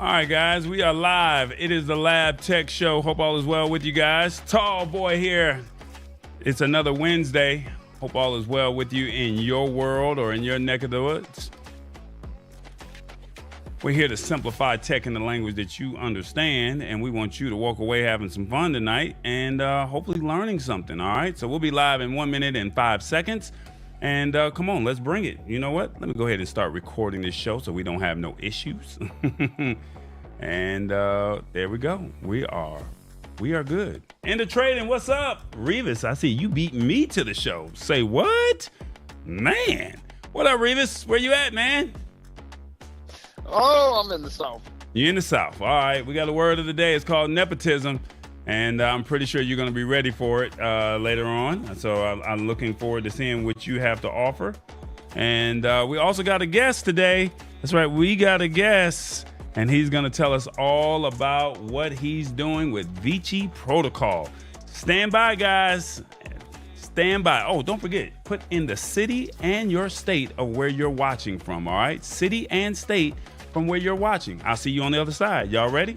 All right, guys, we are live. It is the Lab Tech Show. Hope all is well with you guys. Tall boy here. It's another Wednesday. Hope all is well with you in your world or in your neck of the woods. We're here to simplify tech in the language that you understand, and we want you to walk away having some fun tonight and hopefully learning something, all right? So we'll be live in 1 minute and 5 seconds. And come on, let's bring it. You know what? Let me go ahead and start recording this show so we don't have no issues. And there we go. We are good. Into trading, what's up? Revis, I see you beat me to the show. Say what? Man. What up, Revis? Where you at, man? Oh, I'm in the South. You're in the South. All right. We got a word of the day. It's called Nepotism. And I'm pretty sure you're going to be ready for it later on. So I'm looking forward to seeing what you have to offer. And we also got a guest today. That's right. We got a guest. And he's going to tell us all about what he's doing with Viccci Protocol. Stand by, guys. Stand by. Oh, don't forget, put in the city and your state of where you're watching from. All right. City and state from where you're watching. I'll see you on the other side. Y'all ready?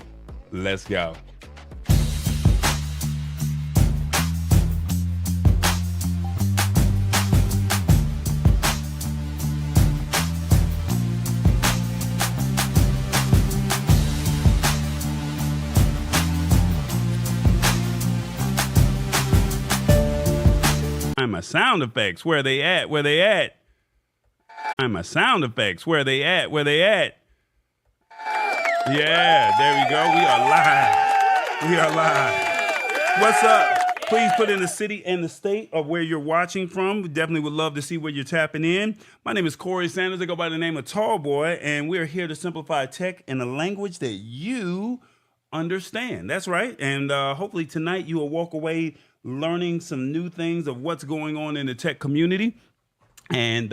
Let's go. I'm a sound effects. Where they at? Where they at? I'm a sound effects. Where they at? Where they at? Yeah, there we go. We are live. We are live. What's up? Please put in the city and the state of where you're watching from. We definitely would love to see where you're tapping in. My name is Corey Sanders. I go by the name of Tall Boy, and we're here to simplify tech in a language that you understand. That's right. And hopefully tonight you will walk away learning some new things of what's going on in the tech community. And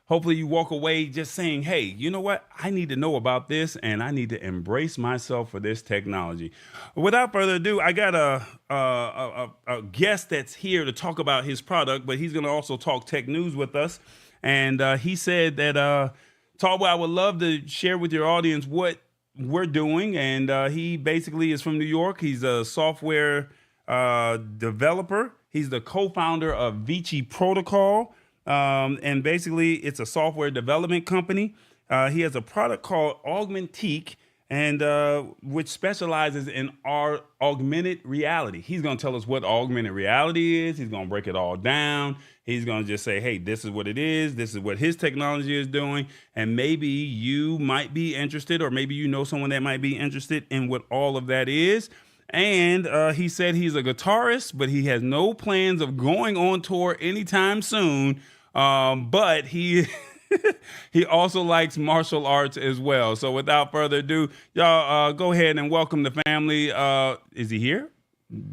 hopefully you walk away just saying, hey, you know what? I need to know about this and I need to embrace myself for this technology. Without further ado, I got a guest that's here to talk about his product, but he's going to also talk tech news with us. And he said that, Tallboy, I would love to share with your audience what we're doing. And he basically is from New York. He's a software developer. He's the co-founder of Viccci Protocol. And basically it's a software development company. He has a product called Augmentique, and which specializes in our augmented reality. He's going to tell us what augmented reality is. He's going to break it all down. He's going to just say, hey, this is what it is. This is what his technology is doing. And maybe you might be interested, or maybe you know someone that might be interested in what all of that is. And he said he's a guitarist, but he has no plans of going on tour anytime soon. But he he also likes martial arts as well. So without further ado, y'all go ahead and welcome the family. Is he here?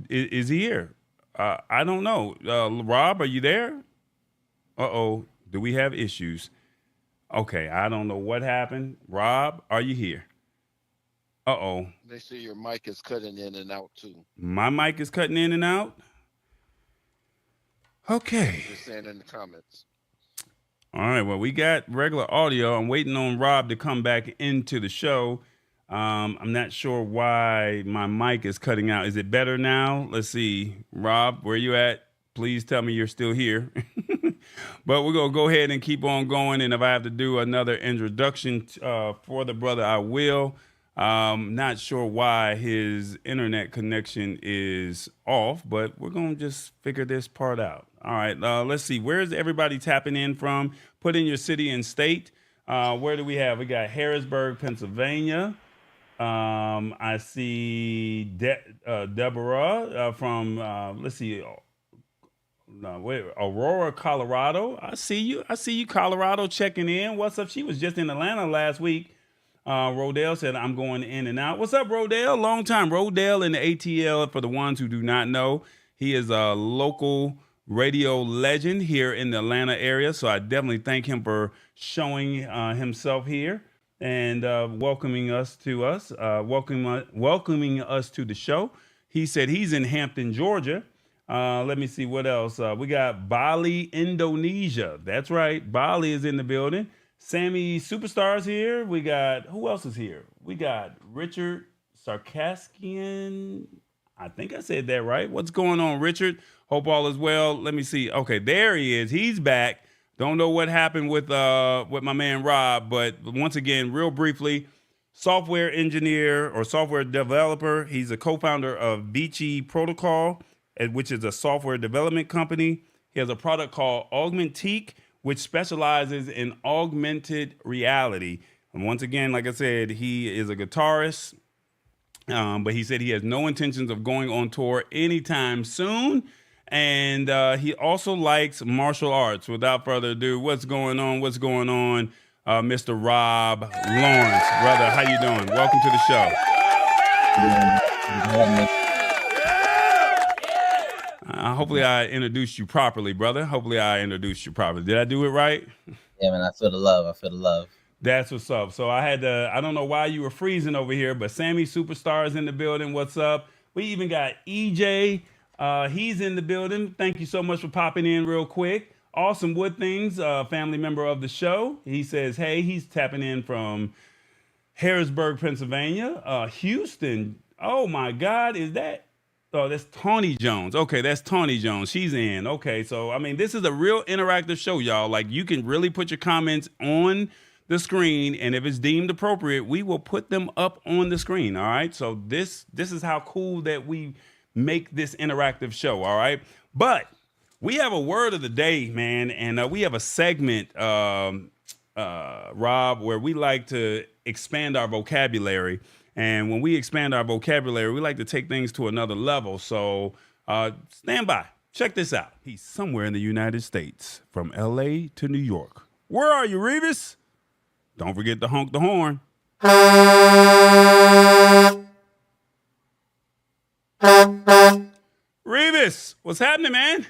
Is he here? I don't know. Rob, are you there? Uh-oh. Do we have issues? Okay, I don't know what happened. Rob, are you here? Uh-oh. They say your mic is cutting in and out too. My mic is cutting in and out? Okay. They're saying in the comments. All right, well, we got regular audio. I'm waiting on Rob to come back into the show. I'm not sure why my mic is cutting out. Is it better now? Let's see. Rob, where you at? Please tell me you're still here. But we're going to go ahead and keep on going. And if I have to do another introduction for the brother, I will. Not sure why his internet connection is off, but we're going to just figure this part out. All right, let's see. Where's everybody tapping in from? Put in your city and state. Where do we have? We got Harrisburg, Pennsylvania. I see Deborah from, let's see, Aurora, Colorado. I see you, Colorado, checking in. What's up? She was just in Atlanta last week. Rodale said, I'm going in and out. What's up, Rodale? Long time. Rodale in the ATL, for the ones who do not know, he is a local radio legend here in the Atlanta area. So I definitely thank him for showing himself here and welcoming us to the show. He said he's in Hampton, Georgia. Let me see what else. We got Bali, Indonesia. That's right. Bali is in the building. Sammy Superstars here. We got who else is here? We got Richard Sarkaskian. I think I said that right. What's going on, Richard? Hope all is well. Let me see. Okay, there he is. He's back. Don't know what happened with my man Rob, but once again, real briefly, software engineer or software developer. He's a co-founder of Viccci Protocol, which is a software development company. He has a product called Augmentique, which specializes in augmented reality. And once again, like I said, he is a guitarist, but he said he has no intentions of going on tour anytime soon. And he also likes martial arts. Without further ado, what's going on? What's going on, Mr. Rob Lawrence? Brother, how you doing? Welcome to the show. Hopefully I introduced you properly, brother. Hopefully I introduced you properly. Did I do it right? Yeah, man, I feel the love. I feel the love. That's what's up. So I don't know why you were freezing over here, but Sammy Superstar is in the building. What's up? We even got EJ. He's in the building. Thank you so much for popping in real quick. Awesome Wood Things, family member of the show. He says, hey, he's tapping in from Harrisburg, Pennsylvania. Houston. Oh my God, is that? Oh, that's Tawny Jones. Okay, that's Tawny Jones. She's in. Okay, so I mean, this is a real interactive show, y'all. Like, you can really put your comments on the screen, and if it's deemed appropriate, we will put them up on the screen. All right. So this is how cool that we make this interactive show. All right. But we have a word of the day, man, and we have a segment, Rob, where we like to expand our vocabulary. And when we expand our vocabulary, we like to take things to another level. So stand by. Check this out. He's somewhere in the United States, from LA to New York. Where are you, Revis? Don't forget to honk the horn. Revis, what's happening, man?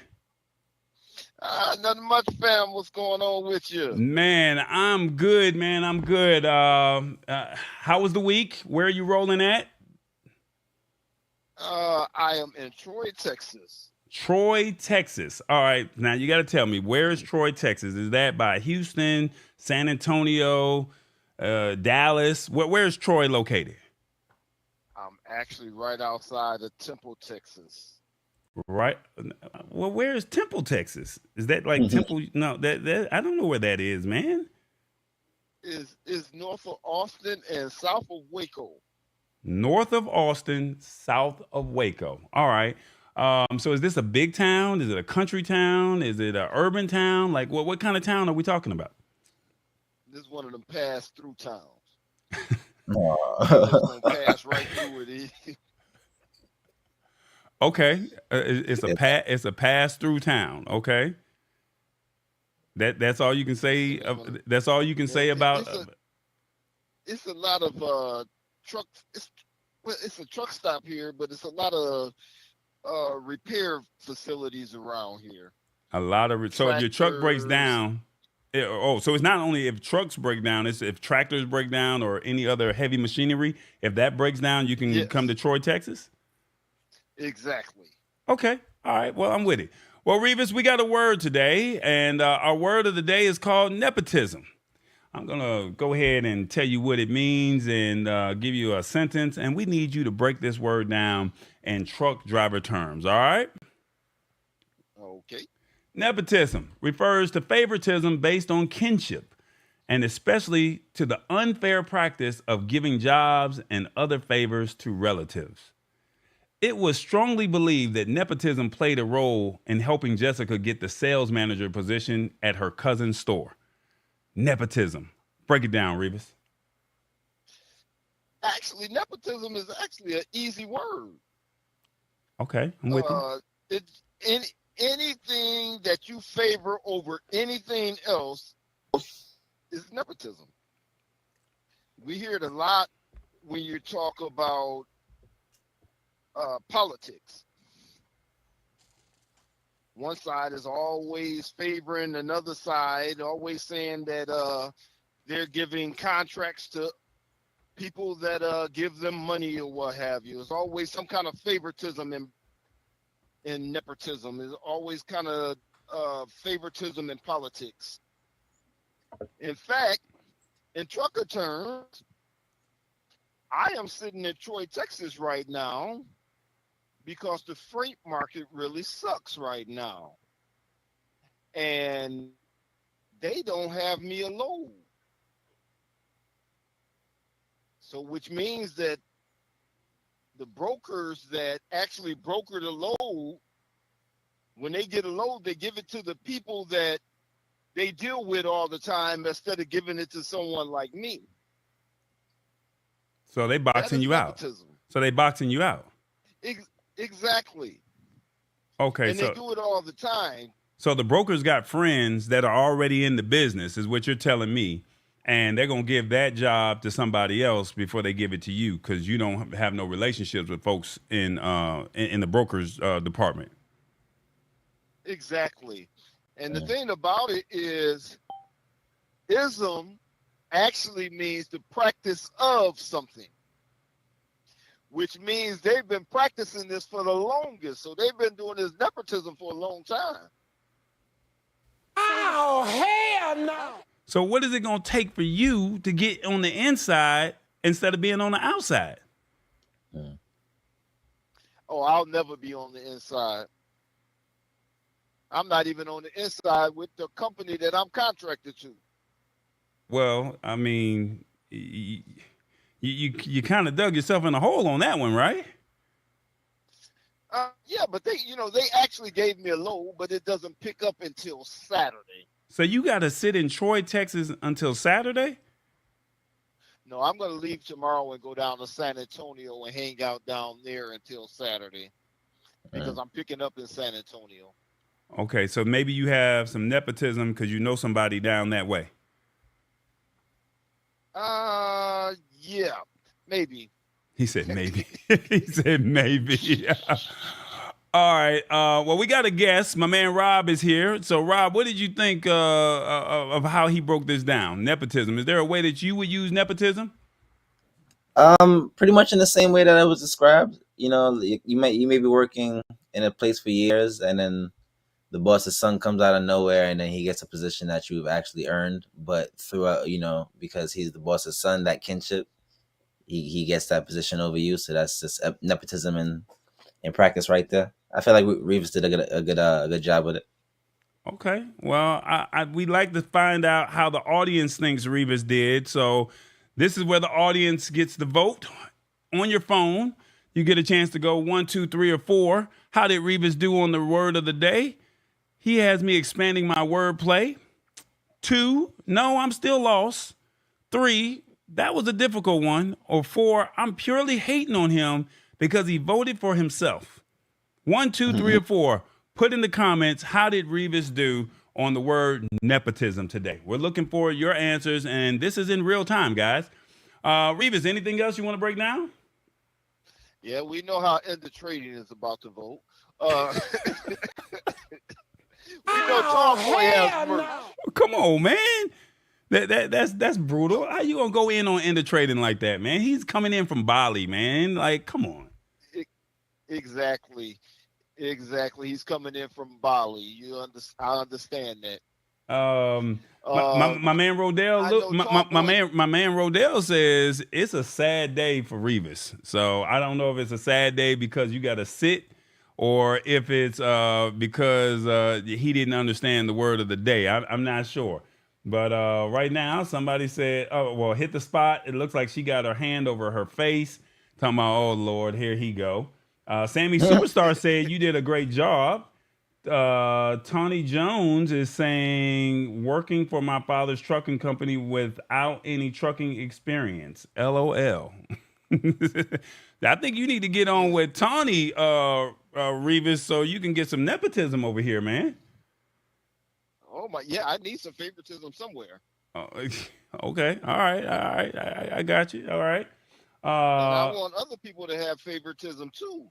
Nothing much, fam. What's going on with you? Man, I'm good, man. I'm good. How was the week? Where are you rolling at? I am in Troy, Texas. Troy, Texas. All right. Now you got to tell me, where is Troy, Texas? Is that by Houston, San Antonio, Dallas? Where is Troy located? I'm actually right outside of Temple, Texas. Right. Well, where is Temple, Texas? Is that like Temple? No, that I don't know where that is, man. Is north of Austin and south of Waco. North of Austin, south of Waco. All right. So is this a big town? Is it a country town? Is it an urban town? Like, what kind of town are we talking about? This is one of them pass-through towns. Aw. It's gonna pass right through it. Okay, it's a pass through town. Okay, that's all you can say. That's all you can say about. It's a lot of trucks. It's a truck stop here, but it's a lot of repair facilities around here. A lot of so if your truck breaks down. So it's not only if trucks break down, it's if tractors break down or any other heavy machinery. If that breaks down, you can come to Troy, Texas. Exactly. Okay. All right. Well, I'm with it. Well, Revis, we got a word today, and our word of the day is called nepotism. I'm going to go ahead and tell you what it means and give you a sentence, and we need you to break this word down in truck driver terms. All right? Okay. Nepotism refers to favoritism based on kinship, and especially to the unfair practice of giving jobs and other favors to relatives. It was strongly believed that nepotism played a role in helping Jessica get the sales manager position at her cousin's store. Nepotism. Break it down, Revis. Actually, nepotism is actually an easy word. Okay, I'm with you. It's anything that you favor over anything else is nepotism. We hear it a lot when you talk about politics. One side is always favoring another side, always saying that they're giving contracts to people that give them money or what have you. There's always some kind of favoritism in nepotism. There's always kind of favoritism in politics. In fact, in trucker terms, I am sitting in Troy, Texas right now because the freight market really sucks right now. And they don't have me a load. So, which means that the brokers that actually broker the load, when they get a load, they give it to the people that they deal with all the time instead of giving it to someone like me. So they That boxing is you out. nepotism. So they boxing you out. Exactly. Okay, And they do it all the time. so the brokers got friends that are already in the business, is what you're telling me, and they're gonna give that job to somebody else before they give it to you because you don't have no relationships with folks in the brokers department. Exactly. And the Mm. thing about it is, ism actually means the practice of something, which means they've been practicing this for the longest. So they've been doing this nepotism for a long time. Oh, hell no! So what is it gonna take for you to get on the inside instead of being on the outside? Mm. Oh, I'll never be on the inside. I'm not even on the inside with the company that I'm contracted to. Well, I mean, you kind of dug yourself in a hole on that one, right? Yeah, but they actually gave me a load, but it doesn't pick up until Saturday. So you got to sit in Troy, Texas until Saturday? No, I'm going to leave tomorrow and go down to San Antonio and hang out down there until Saturday because I'm picking up in San Antonio. Okay, so maybe you have some nepotism because you know somebody down that way. Yeah, maybe. He said maybe. He said maybe. All right. Well, we got a guest. My man Rob is here. So, Rob, what did you think of how he broke this down? Nepotism. Is there a way that you would use nepotism? Pretty much in the same way that it was described. You know, you may be working in a place for years, and then the boss's son comes out of nowhere, and then he gets a position that you've actually earned. But throughout, because he's the boss's son, that kinship, he gets that position over you. So that's just nepotism in practice right there. I feel like Reeves did a good job with it. Okay. Well, we'd like to find out how the audience thinks Revis did. So this is where the audience gets the vote. On your phone, you get a chance to go 1, 2, 3, or 4. How did Revis do on the word of the day? He has me expanding my wordplay. 2, no, I'm still lost. 3, that was a difficult one. Or 4, I'm purely hating on him because he voted for himself. 1, 2, 3, or 4. Put in the comments, how did Revis do on the word nepotism today? We're looking for your answers, and this is in real time, guys. Revis, anything else you want to break down? Yeah, we know how End of Trading is about to vote. We know Tomboy has merch. Come on, man. That's brutal. How you gonna go in on End of Trading like that, man? He's coming in from Bali, man. Like, come on. Exactly. He's coming in from Bali. I understand that. My man Rodell, my man Rodell says it's a sad day for Revis. So I don't know if it's a sad day because you got to sit, or if it's because he didn't understand the word of the day. I'm not sure. But right now, somebody said, "Oh, well, hit the spot." It looks like she got her hand over her face, talking about, "Oh Lord, here he go." Sammy Superstar said you did a great job. Tawny Jones is saying working for my father's trucking company without any trucking experience. LOL. I think you need to get on with Tawny Revis so you can get some nepotism over here, man. Oh my, yeah, I need some favoritism somewhere. Okay, all right, I got you. All right. And I want other people to have favoritism too.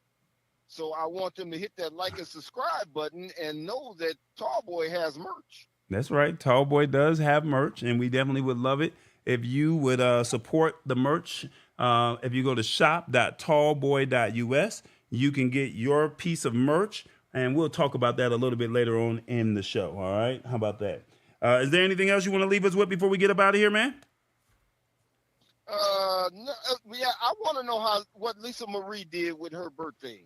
So I want them to hit that like and subscribe button and know that Tallboy has merch. That's right. Tallboy does have merch, and we definitely would love it if you would support the merch. If you go to shop.tallboy.us, you can get your piece of merch, and we'll talk about that a little bit later on in the show. All right? How about that? Is there anything else you want to leave us with before we get up out of here, man? No, yeah, I want to know what Lisa Marie did with her birthday.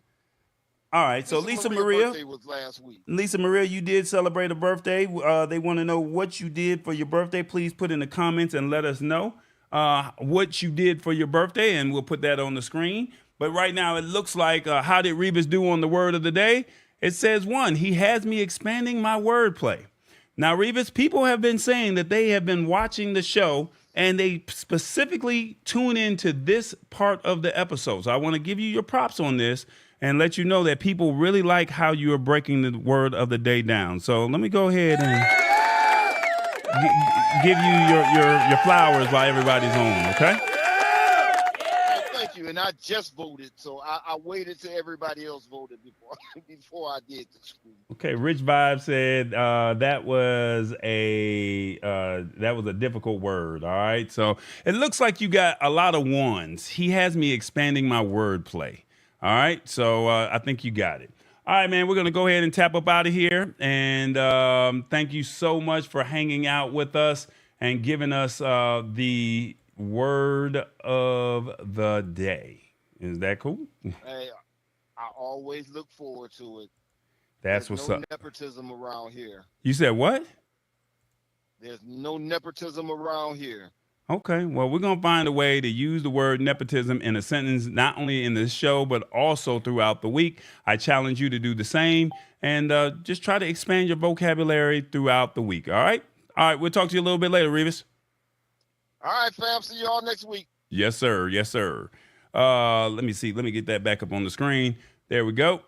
All right, so Lisa Maria's Maria, birthday was last week. Lisa Maria, you did celebrate a birthday. They want to know what you did for your birthday. Please put in the comments and let us know what you did for your birthday, and we'll put that on the screen. But right now, it looks like how did Rebus do on the word of the day? It says 1, he has me expanding my wordplay. Now, Rebus, people have been saying that they have been watching the show and they specifically tune into this part of the episode. So I want to give you your props on this and let you know that people really like how you are breaking the word of the day down. So let me go ahead and give you your flowers while everybody's on, okay? Thank you. And I just voted, so I waited till everybody else voted before I did this. Okay, Rich Vibe said that was a difficult word. All right, so it looks like you got a lot of ones. He has me expanding my wordplay. All right, so I think you got it. All right, man, we're going to go ahead and tap up out of here. And thank you so much for hanging out with us and giving us the word of the day. Is that cool? Hey, I always look forward to it. That's There's what's no up. Nepotism around here. You said what? There's no nepotism around here. Okay, well, we're going to find a way to use the word nepotism in a sentence, not only in this show, but also throughout the week. I challenge you to do the same and just try to expand your vocabulary throughout the week. All right? All right, we'll talk to you a little bit later, Rebus. All right, fam. See you all next week. Yes, sir. Yes, sir. Let me see. Let me get that back up on the screen. There we go.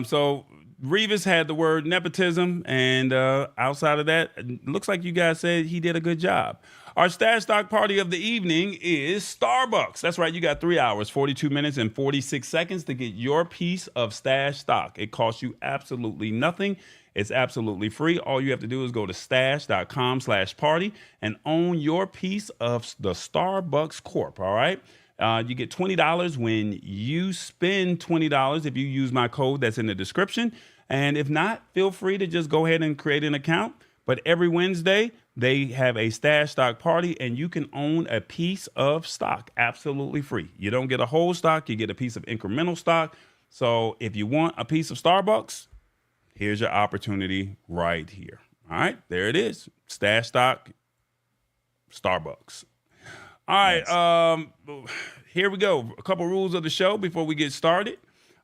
So Rebus had the word nepotism, and outside of that, it looks like you guys said he did a good job. Our stash stock party of the evening is Starbucks. That's right. You got 3 hours, 42 minutes, and 46 seconds to get your piece of stash stock. It costs you absolutely nothing. It's absolutely free. All you have to do is go to stash.com/party and own your piece of the Starbucks Corp. All right. You get $20 when you spend $20 if you use my code that's in the description. And if not, feel free to just go ahead and create an account. But every Wednesday, they have a stash stock party and you can own a piece of stock absolutely free. You don't get a whole stock, you get a piece of incremental stock. So if you want a piece of Starbucks, here's your opportunity right here. All right, there it is. Stash stock, Starbucks. All right, here we go. A couple rules of the show before we get started.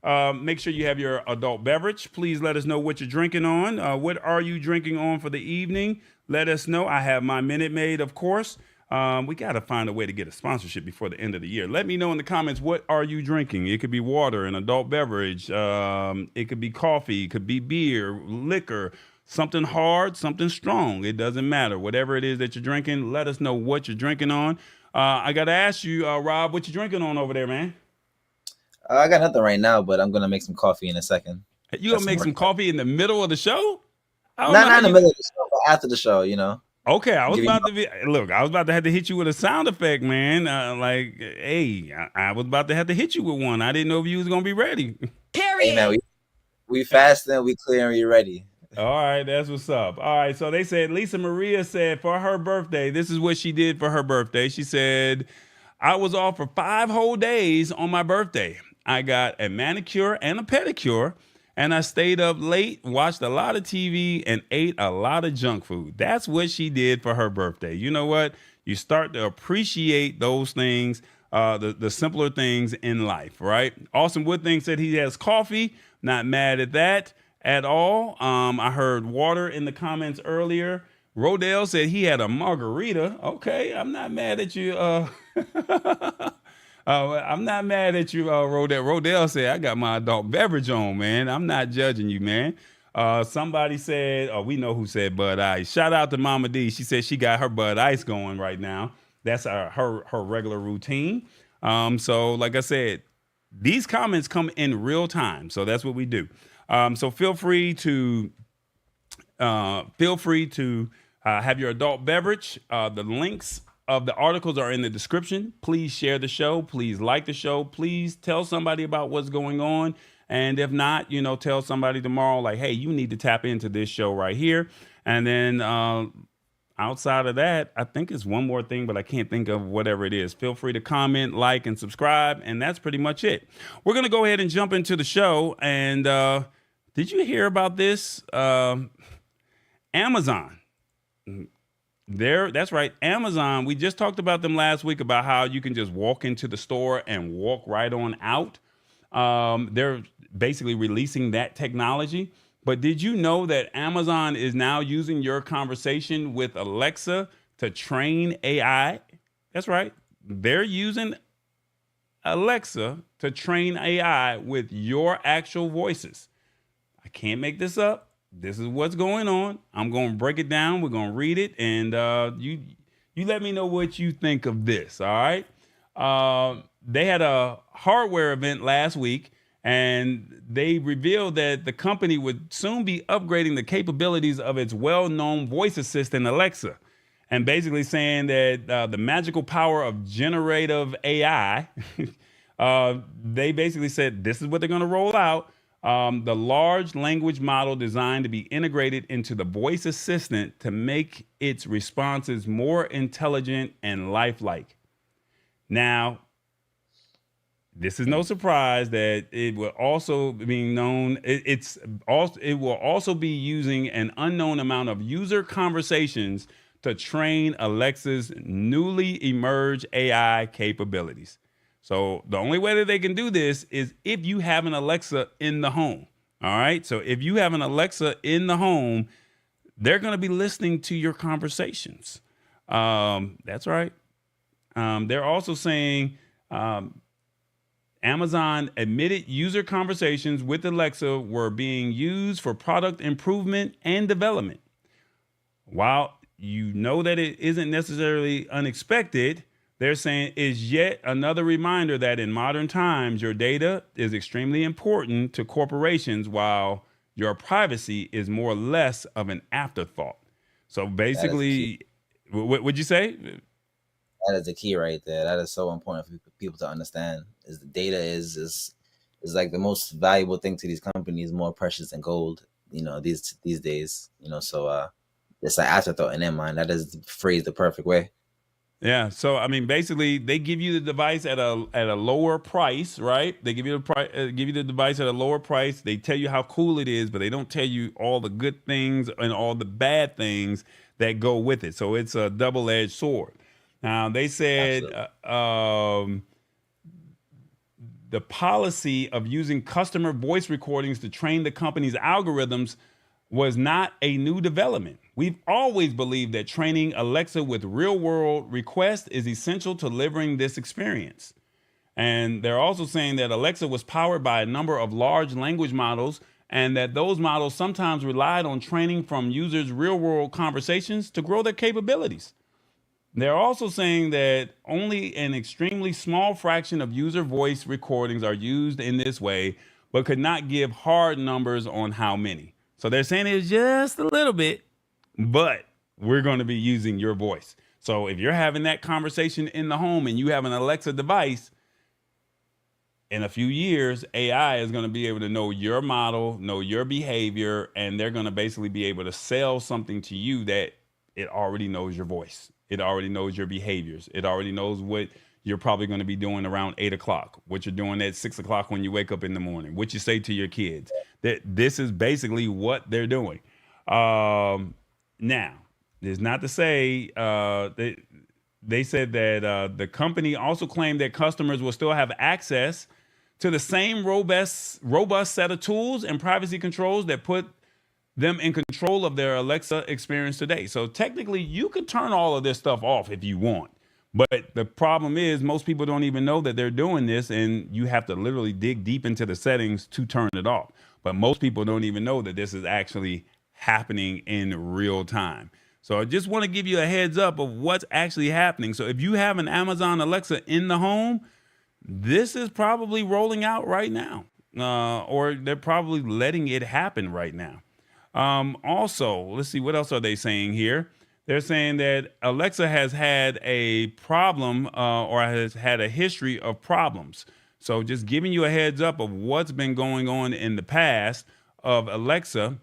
Make sure you have your adult beverage. Please let us know what you're drinking on. What are you drinking on for the evening? Let us know. I have my Minute Maid, of course. We got to find a way to get a sponsorship before the end of the year. Let me know in the comments, what are you drinking? It could be water, an adult beverage. It could be coffee. It could be beer, liquor, something hard, something strong. It doesn't matter. Whatever it is that you're drinking, let us know what you're drinking on. I got to ask you, Rob, what you drinking on over there, man? I got nothing right now, but I'm going to make some coffee in a second. You going to make some coffee in the middle of the show? Not in the middle of the show, but after the show, you know. Okay, I was about to have to hit you with a sound effect, man. I was about to have to hit you with one. I didn't know if you was going to be ready. Period. Hey, man, we fasting, we clear, and we ready. All right, that's what's up. All right, so they said Lisa Maria said for her birthday, this is what she did for her birthday. She said, I was off for 5 whole days on my birthday. I got a manicure and a pedicure, and I stayed up late, watched a lot of TV, and ate a lot of junk food. That's what she did for her birthday. You know what? You start to appreciate those things, the simpler things in life, right? Austin Woodthing said he has coffee. Not mad at that at all. I heard water in the comments earlier. Rodell said he had a margarita. Okay, I'm not mad at you. I'm not mad at you, Rodell. Rodell said, I got my adult beverage on, man. I'm not judging you, man. Somebody said, we know who said Bud Ice. Shout out to Mama D. She said she got her Bud Ice going right now. That's her regular routine. So like I said, these comments come in real time. So that's what we do. So feel free to have your adult beverage. The links of the articles are in the description. Please share the show. Please like the show. Please tell somebody about what's going on. And if not, tell somebody tomorrow, like, hey, you need to tap into this show right here. And then outside of that, I think it's one more thing, but I can't think of whatever it is. Feel free to comment, like, and subscribe, and that's pretty much it. We're going to go ahead and jump into the show. And did you hear about this? Amazon. That's right. Amazon. We just talked about them last week about how you can just walk into the store and walk right on out. They're basically releasing that technology. But did you know that Amazon is now using your conversation with Alexa to train AI? That's right. They're using Alexa to train AI with your actual voices. I can't make this up. This is what's going on. I'm going to break it down. We're going to read it, and you let me know what you think of this. All right. They had a hardware event last week, and they revealed that the company would soon be upgrading the capabilities of its well-known voice assistant, Alexa, and basically saying that the magical power of generative AI, they basically said this is what they're going to roll out. The large language model designed to be integrated into the voice assistant to make its responses more intelligent and lifelike. Now, this is no surprise that it will also be known. It will also be using an unknown amount of user conversations to train Alexa's newly emerged AI capabilities. So the only way that they can do this is if you have an Alexa in the home. All right. So if you have an Alexa in the home, they're going to be listening to your conversations. That's right. They're also saying Amazon admitted user conversations with Alexa were being used for product improvement and development. While you know that it isn't necessarily unexpected, they're saying is yet another reminder that in modern times, your data is extremely important to corporations while your privacy is more or less of an afterthought. So basically, what would you say? That is the key right there. That is so important for people to understand. Is the data is like the most valuable thing to these companies, more precious than gold. These days. So it's an afterthought in their mind. That is phrased the perfect way. Yeah. So I mean, basically, they give you the device at a lower price, right? They give you the device at a lower price. They tell you how cool it is, but they don't tell you all the good things and all the bad things that go with it. So it's a double-edged sword. Now, they said the policy of using customer voice recordings to train the company's algorithms was not a new development. We've always believed that training Alexa with real-world requests is essential to delivering this experience. And they're also saying that Alexa was powered by a number of large language models and that those models sometimes relied on training from users' real-world conversations to grow their capabilities. They're also saying that only an extremely small fraction of user voice recordings are used in this way, but could not give hard numbers on how many. So they're saying it's just a little bit, but we're going to be using your voice. So if you're having that conversation in the home and you have an Alexa device, in a few years, AI is going to be able to know your model, know your behavior, and they're going to basically be able to sell something to you that it already knows your voice. It already knows your behaviors. It already knows what you're probably going to be doing around 8 o'clock, what you're doing at 6 o'clock when you wake up in the morning, what you say to your kids. That this is basically what they're doing. Now, it's not to say they said that the company also claimed that customers will still have access to the same robust set of tools and privacy controls that put them in control of their Alexa experience today. So technically, you could turn all of this stuff off if you want. But the problem is most people don't even know that they're doing this, and you have to literally dig deep into the settings to turn it off. But most people don't even know that this is actually happening in real time. So I just want to give you a heads up of what's actually happening. So if you have an Amazon Alexa in the home, this is probably rolling out right now, or they're probably letting it happen right now. Also, let's see, what else are they saying here? They're saying that Alexa has had a problem or has had a history of problems. So just giving you a heads up of what's been going on in the past of Alexa,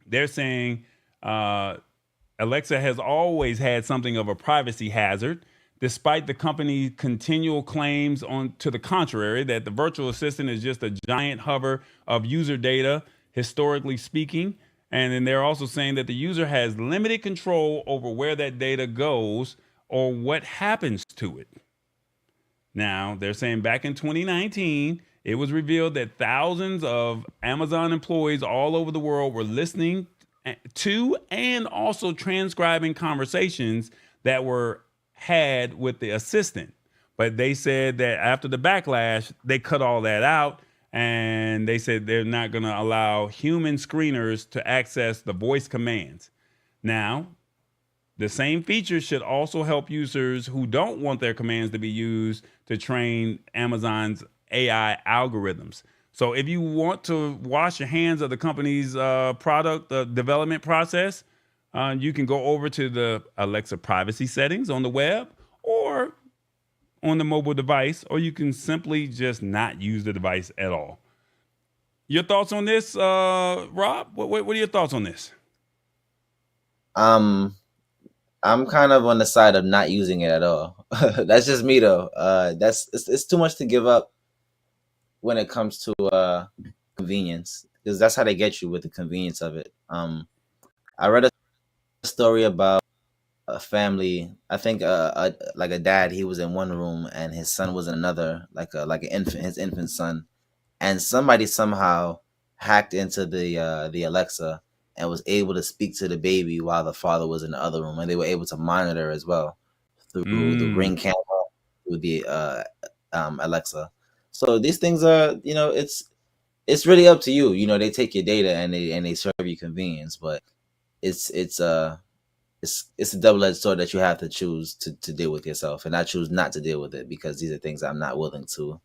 they're saying Alexa has always had something of a privacy hazard, despite the company's continual claims on to the contrary that the virtual assistant is just a giant hover of user data, historically speaking. And then they're also saying that the user has limited control over where that data goes or what happens to it. Now, they're saying back in 2019, it was revealed that thousands of Amazon employees all over the world were listening to and also transcribing conversations that were had with the assistant. But they said that after the backlash, they cut all that out, and they said they're not going to allow human screeners to access the voice commands. Now, the same feature should also help users who don't want their commands to be used to train Amazon's AI algorithms. So if you want to wash your hands of the company's product development process, you can go over to the Alexa privacy settings on the web or on the mobile device, or you can simply just not use the device at all. Your thoughts on this, Rob? What are your thoughts on this? I'm kind of on the side of not using it at all. That's just me though. It's too much to give up when it comes to convenience, because that's how they get you with the convenience of it. I read a story about a family. I think like a dad, he was in one room and his son was in another, like an infant, his infant son, and somebody somehow hacked into the Alexa and was able to speak to the baby while the father was in the other room, and they were able to monitor as well through the Ring camera, through the Alexa. So these things are, it's really up to you. They take your data and they serve you convenience, but it's a double-edged sword that you have to choose to deal with yourself, and I choose not to deal with it because these are things I'm not willing to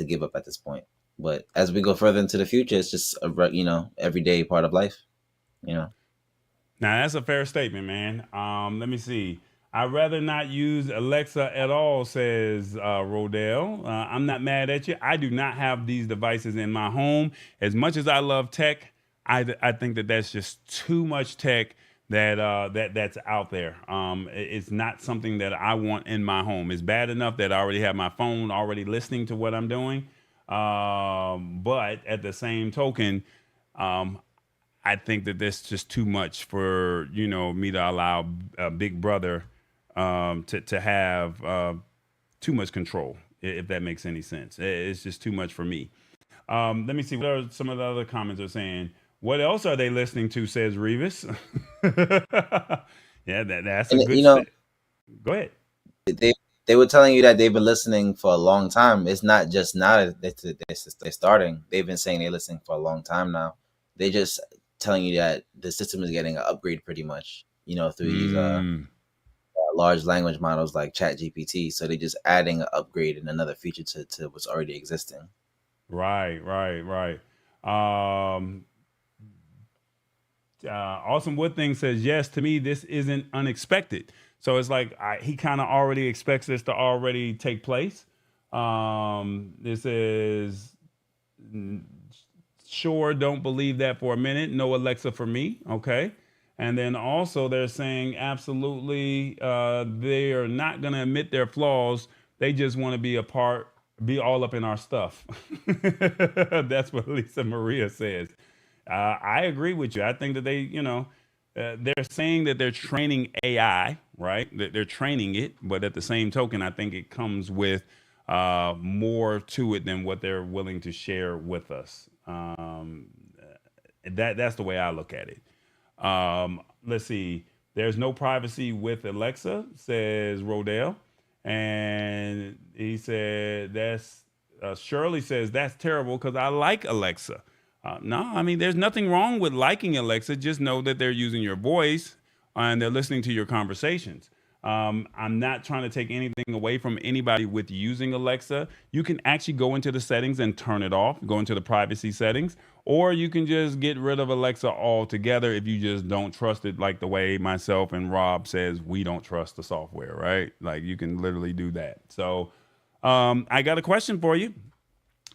give up at this point. But as we go further into the future, it's just a everyday part of life. Now that's a fair statement, man. Let me see. I'd rather not use Alexa at all, says Rodell. I'm not mad at you. I do not have these devices in my home. As much as I love tech, I think that that's just too much tech that's out there. It's not something that I want in my home. It's bad enough that I already have my phone already listening to what I'm doing. But at the same token, I think that that's just too much for me to allow Big Brother to have too much control, if that makes any sense. It's just too much for me. Let me see what are some of the other comments are saying. What else are they listening to? Says Revis. Yeah, that's a good. Go ahead. They were telling you that they've been listening for a long time. It's not just now that they're starting. They've been saying they're listening for a long time now. They just telling you that the system is getting an upgrade pretty much, through these large language models like ChatGPT. So they're just adding an upgrade and another feature to what's already existing. Right. Awesome Wood Thing says, yes, to me, this isn't unexpected. So it's like he kind of already expects this to already take place. This is... Sure, don't believe that for a minute. No Alexa for me. Okay. And then also they're saying absolutely they are not going to admit their flaws. They just want to be all up in our stuff. That's what Lisa Maria says. I agree with you. I think that they're saying that they're training AI, right? They're training it. But at the same token, I think it comes with more to it than what they're willing to share with us. That's the way I look at it. Let's see. There's no privacy with Alexa, says Rodell, and he said Shirley says that's terrible because I like Alexa. No, I mean there's nothing wrong with liking Alexa. Just know that they're using your voice and they're listening to your conversations. I'm not trying to take anything away from anybody with using Alexa. You can actually go into the settings and turn it off, go into the privacy settings, or you can just get rid of Alexa altogether if you just don't trust it, like the way myself and Rob says we don't trust the software, right? Like you can literally do that. So I got a question for you.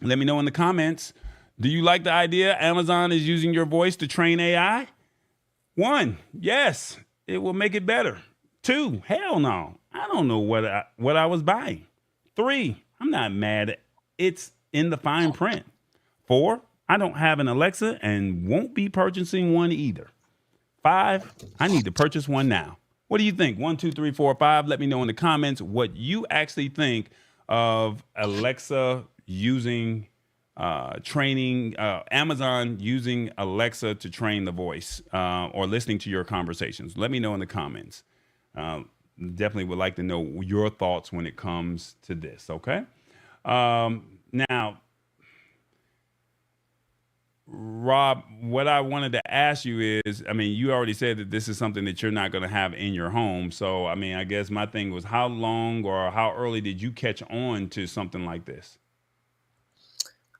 Let me know in the comments. Do you like the idea Amazon is using your voice to train AI? 1, yes. it will make it better. 2, hell no. I don't know what I was buying. 3, I'm not mad. It's in the fine print. 4, I don't have an Alexa and won't be purchasing one either. 5, I need to purchase one now. What do you think? 1, 2, 3, 4, 5. Let me know in the comments what you actually think of Alexa using training, Amazon using Alexa to train the voice or listening to your conversations. Let me know in the comments. Definitely would like to know your thoughts when it comes to this. Okay. Now, Rob, what I wanted to ask you is, I mean, you already said that this is something that you're not going to have in your home. So, I mean, I guess my thing was, how long or how early did you catch on to something like this?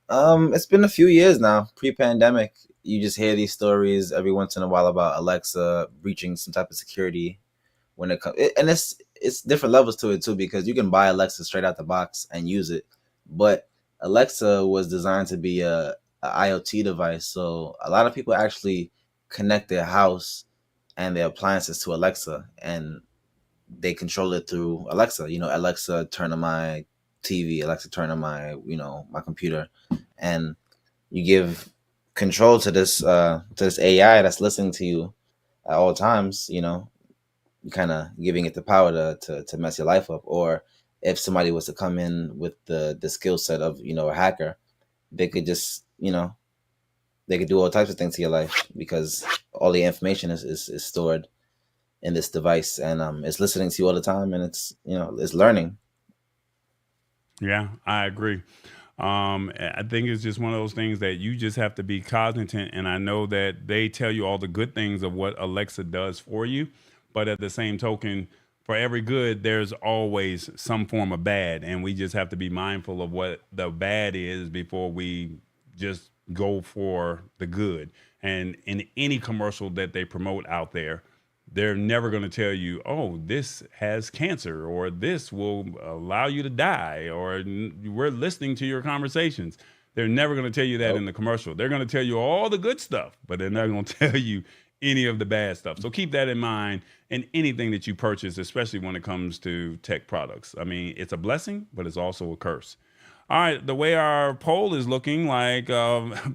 It's been a few years now. Pre-pandemic, you just hear these stories every once in a while about Alexa breaching some type of security when it comes, and it's different levels to it too, because you can buy Alexa straight out the box and use it, but Alexa was designed to be a IoT device, so a lot of people actually connect their house and their appliances to Alexa, and they control it through Alexa. You know, Alexa, turn on my TV. Alexa, turn on my my computer, and you give control to this AI that's listening to you at all times. You know, kind of giving it the power to mess your life up. Or if somebody was to come in with the skill set of a hacker, they could just they could do all types of things to your life, because all the information is stored in this device, and it's listening to you all the time, and it's learning. Yeah, I agree. I think it's just one of those things that you just have to be cognizant. And I know that they tell you all the good things of what Alexa does for you, but at the same token, for every good, there's always some form of bad, and we just have to be mindful of what the bad is before we just go for the good. And in any commercial that they promote out there, they're never going to tell you, oh, this has cancer, or this will allow you to die, or we're listening to your conversations. They're never going to tell you that in Nope. the commercial. They're going to tell you all the good stuff, but they're not going to tell you any of the bad stuff. So keep that in mind in anything that you purchase, especially when it comes to tech products. I mean, it's a blessing, but it's also a curse. All right, the way our poll is looking, like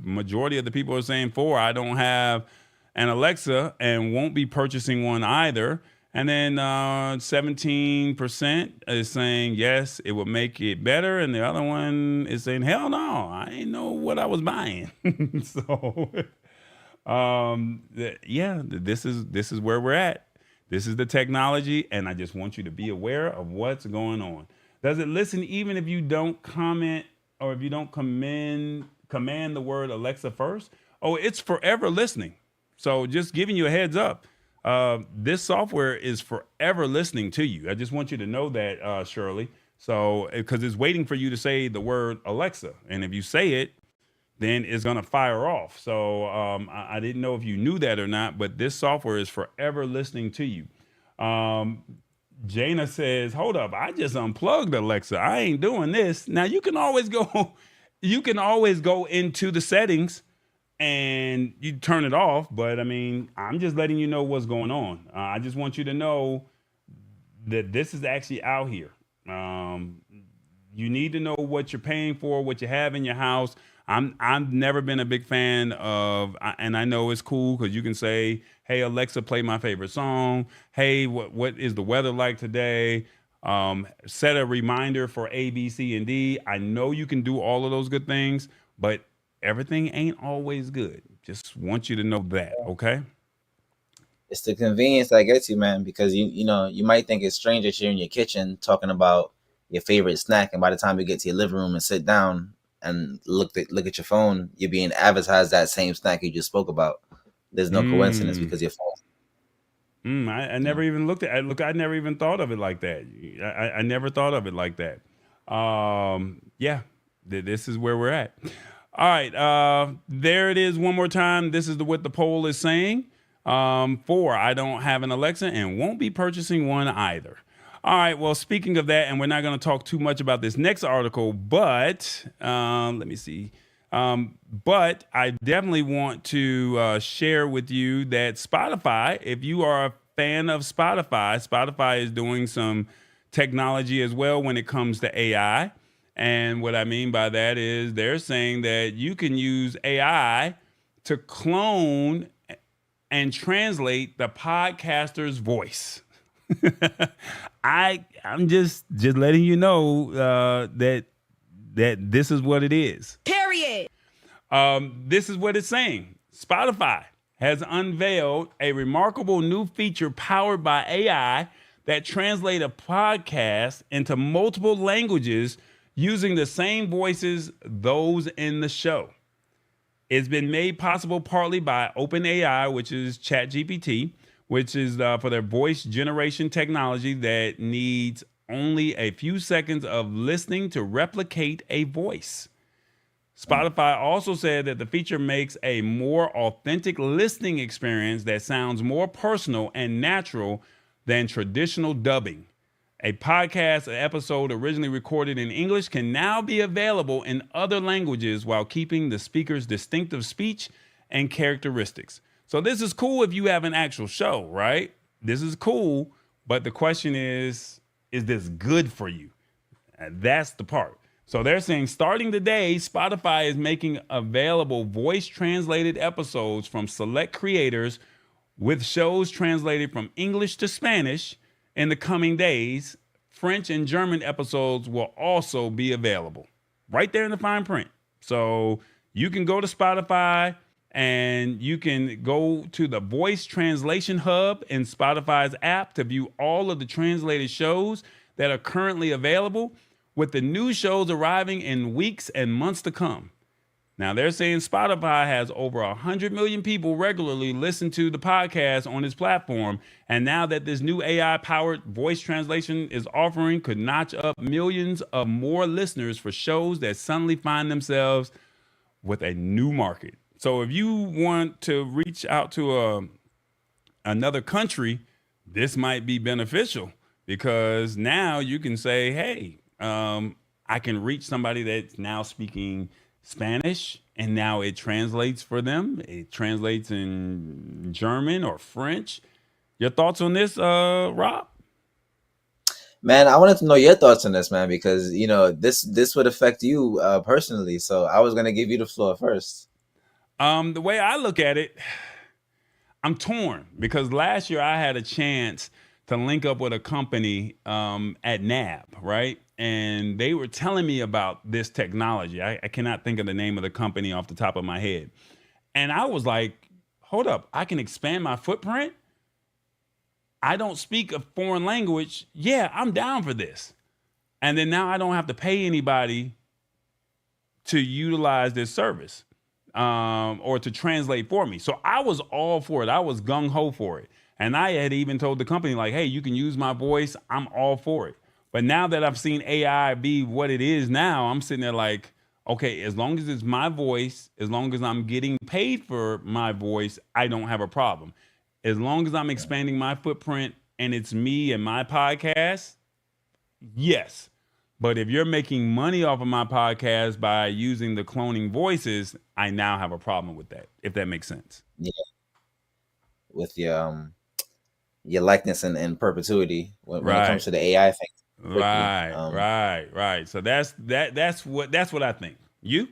majority of the people are saying 4. I don't have an Alexa and won't be purchasing one either. And then 17% is saying yes, it would make it better, and the other one is saying hell no, I ain't know what I was buying. So, this is where we're at. This is the technology, and I just want you to be aware of what's going on. Does it listen even if you don't comment, or if you don't command the word Alexa first? Oh, it's forever listening. So just giving you a heads up. This software is forever listening to you. I just want you to know that, Shirley. So, because it's waiting for you to say the word Alexa, and if you say it, then it's gonna fire off. So I didn't know if you knew that or not, but this software is forever listening to you. Um, Jana says, "Hold up, I just unplugged Alexa. I ain't doing this." Now you can always go, you can always go into the settings and you turn it off. But I mean, I'm just letting you know what's going on. I just want you to know that this is actually out here. Um, you need to know what you're paying for, what you have in your house. I've never been a big fan of, and I know it's cool because you can say, "Hey Alexa, play my favorite song." Hey, what is the weather like today? Set a reminder for A, B, C, and D. I know you can do all of those good things, but everything ain't always good. Just want you to know that, okay? It's the convenience that gets you, man, because you might think it's strange that you're in your kitchen talking about your favorite snack, and by the time you get to your living room and sit down and look at your phone, you're being advertised that same snack you just spoke about. There's no coincidence, Mm. because your phone. I You never know, even looked at. I never even thought of it like that. I never thought of it like that. Yeah, this is where we're at. All right, there it is. One more time. This is what the poll is saying. 4. I don't have an Alexa and won't be purchasing one either. All right. Well, speaking of that, and we're not going to talk too much about this next article, but let me see. But I definitely want to share with you that Spotify, if you are a fan of Spotify. Spotify is doing some technology as well when it comes to AI. And what I mean by that is they're saying that you can use AI to clone and translate the podcaster's voice. I'm just letting you know that this is what it is. Period. This is what it's saying. Spotify has unveiled a remarkable new feature powered by AI that translate a podcast into multiple languages using the same voices those in the show. It's been made possible partly by OpenAI, which is ChatGPT, which is for their voice generation technology that needs only a few seconds of listening to replicate a voice. Spotify also said that the feature makes a more authentic listening experience that sounds more personal and natural than traditional dubbing. A podcast episode originally recorded in English can now be available in other languages while keeping the speaker's distinctive speech and characteristics. So this is cool if you have an actual show, right? This is cool, but the question is this good for you? That's the part. So they're saying starting today, Spotify is making available voice translated episodes from select creators with shows translated from English to Spanish. In the coming days, French and German episodes will also be available right there in the fine print. So you can go to Spotify and you can go to the voice translation hub in Spotify's app to view all of the translated shows that are currently available, with the new shows arriving in weeks and months to come. Now, they're saying Spotify has over 100 million people regularly listen to the podcast on its platform. And now that this new AI-powered voice translation is offering could notch up millions of more listeners for shows that suddenly find themselves with a new market. So if you want to reach out to another country, this might be beneficial because now you can say, hey, I can reach somebody that's now speaking Spanish, and now it translates for them. It translates in German or French. Your thoughts on this, Rob? Man, I wanted to know your thoughts on this, man, because this would affect you personally. So I was gonna give you the floor first. The way I look at it, I'm torn because last year I had a chance to link up with a company at NAB, right? And they were telling me about this technology. I cannot think of the name of the company off the top of my head. And I was like, hold up, I can expand my footprint? I don't speak a foreign language. Yeah, I'm down for this. And then now I don't have to pay anybody to utilize this service or to translate for me. So I was all for it. I was gung-ho for it. And I had even told the company, like, hey, you can use my voice. I'm all for it. But now that I've seen AI be what it is now, I'm sitting there like, okay, as long as it's my voice, as long as I'm getting paid for my voice, I don't have a problem. As long as I'm expanding my footprint and it's me and my podcast, yes. But if you're making money off of my podcast by using the cloning voices, I now have a problem with that, if that makes sense. Yeah. With your likeness and perpetuity when it comes to the AI thing. Right. So that's what I think. You?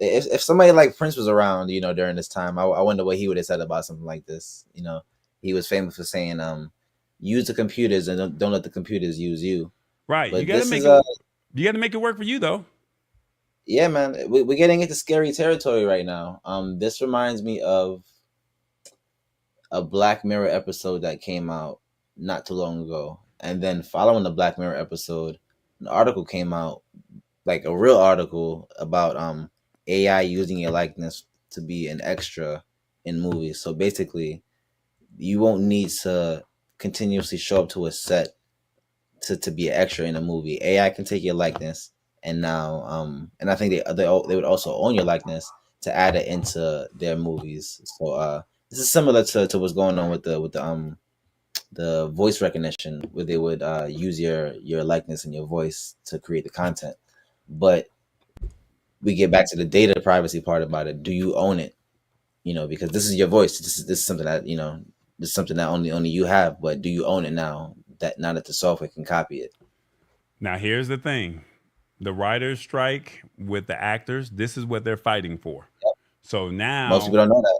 If somebody like Prince was around, during this time, I wonder what he would have said about something like this. He was famous for saying, use the computers and don't let the computers use you. Right. But you gotta make it work for you though. Yeah, man. We're getting into scary territory right now. This reminds me of a Black Mirror episode that came out not too long ago. And then following the Black Mirror episode, an article came out, like a real article about AI using your likeness to be an extra in movies. So basically, you won't need to continuously show up to a set to be an extra in a movie. AI can take your likeness, and now and I think they would also own your likeness to add it into their movies. So this is similar to what's going on with the voice recognition, where they would use your likeness and your voice to create the content. But we get back to the data privacy part about it. Do you own it? Because this is your voice. This is something that It's something that only you have, but do you own it now? Now that the software can copy it. Now, here's the thing. The writers' strike with the actors, this is what they're fighting for. Yep. So Most people now don't know that.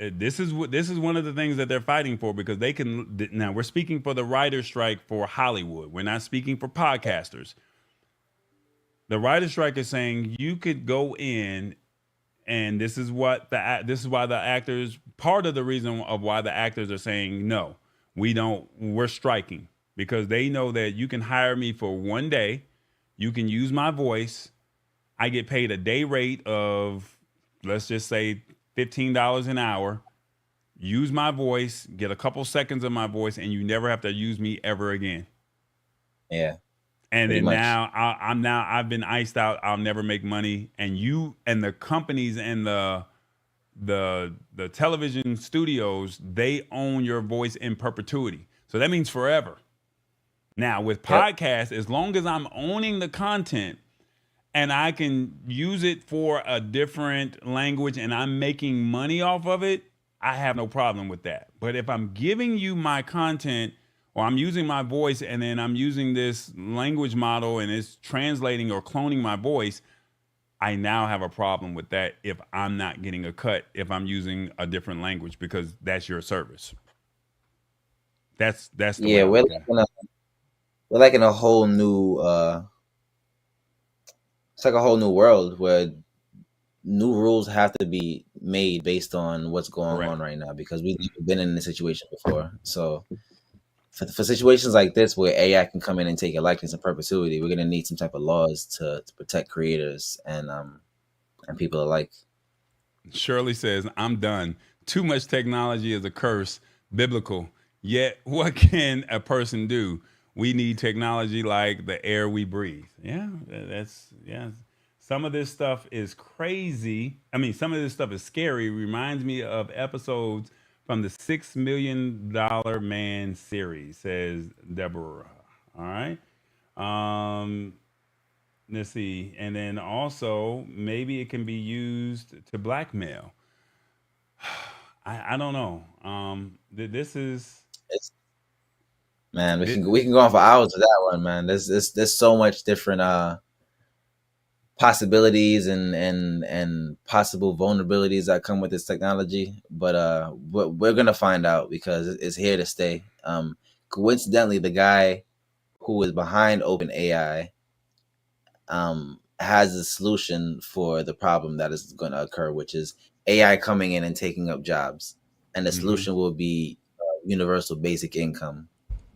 this is one of the things that they're fighting for, because they can, now we're speaking for the writers' strike for Hollywood. We're not speaking for podcasters. The writers' strike is saying you could go in, and this is why the actors, part of the reason of why the actors are saying no, we're striking, because they know that you can hire me for one day, you can use my voice, I get paid a day rate of, let's just say, $15 an hour, use my voice, get a couple seconds of my voice, and you never have to use me ever again. Yeah. And Pretty then much. now I've been iced out. I'll never make money. And you and the companies and the television studios, they own your voice in perpetuity. So that means forever. Now with podcasts, as long as I'm owning the content and I can use it for a different language and I'm making money off of it, I have no problem with that. But if I'm giving you my content, or I'm using my voice and then I'm using this language model and it's translating or cloning my voice, I now have a problem with that if I'm not getting a cut, if I'm using a different language, because that's your service. That's the way I look at it. We're like in a whole new it's like a whole new world where new rules have to be made based on what's going on right now, because we've never been in this situation before. So for situations like this where AI can come in and take a likeness in perpetuity, we're gonna need some type of laws to protect creators and people alike. Shirley says, I'm done. Too much technology is a curse, biblical. Yet, what can a person do? We need technology like the air we breathe. Yeah. Some of this stuff is crazy. I mean, some of this stuff is scary. Reminds me of episodes from the $6 Million Man series, says Deborah. All right. Let's see. And then also, maybe it can be used to blackmail. I don't know. This is... Man, we can go on for hours with that one, man. There's so much different possibilities and possible vulnerabilities that come with this technology, but we're gonna find out because it's here to stay. Coincidentally, the guy who is behind OpenAI has a solution for the problem that is going to occur, which is AI coming in and taking up jobs, and the solution will be universal basic income.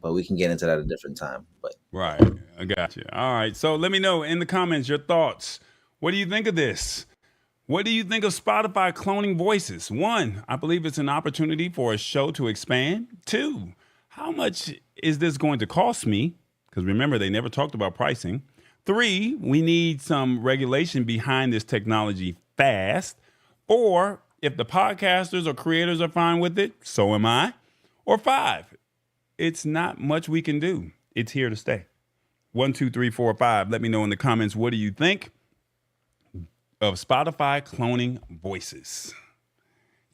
But we can get into that at a different time. But right, I got you. All right, so let me know in the comments your thoughts. What do you think of this? What do you think of Spotify cloning voices? 1, I believe it's an opportunity for a show to expand. 2, how much is this going to cost me? Because remember, they never talked about pricing. 3, we need some regulation behind this technology fast. 4, if the podcasters or creators are fine with it, so am I. Or 5, it's not much we can do. It's here to stay. 1, 2, 3, 4, 5. Let me know in the comments, what do you think of Spotify cloning voices?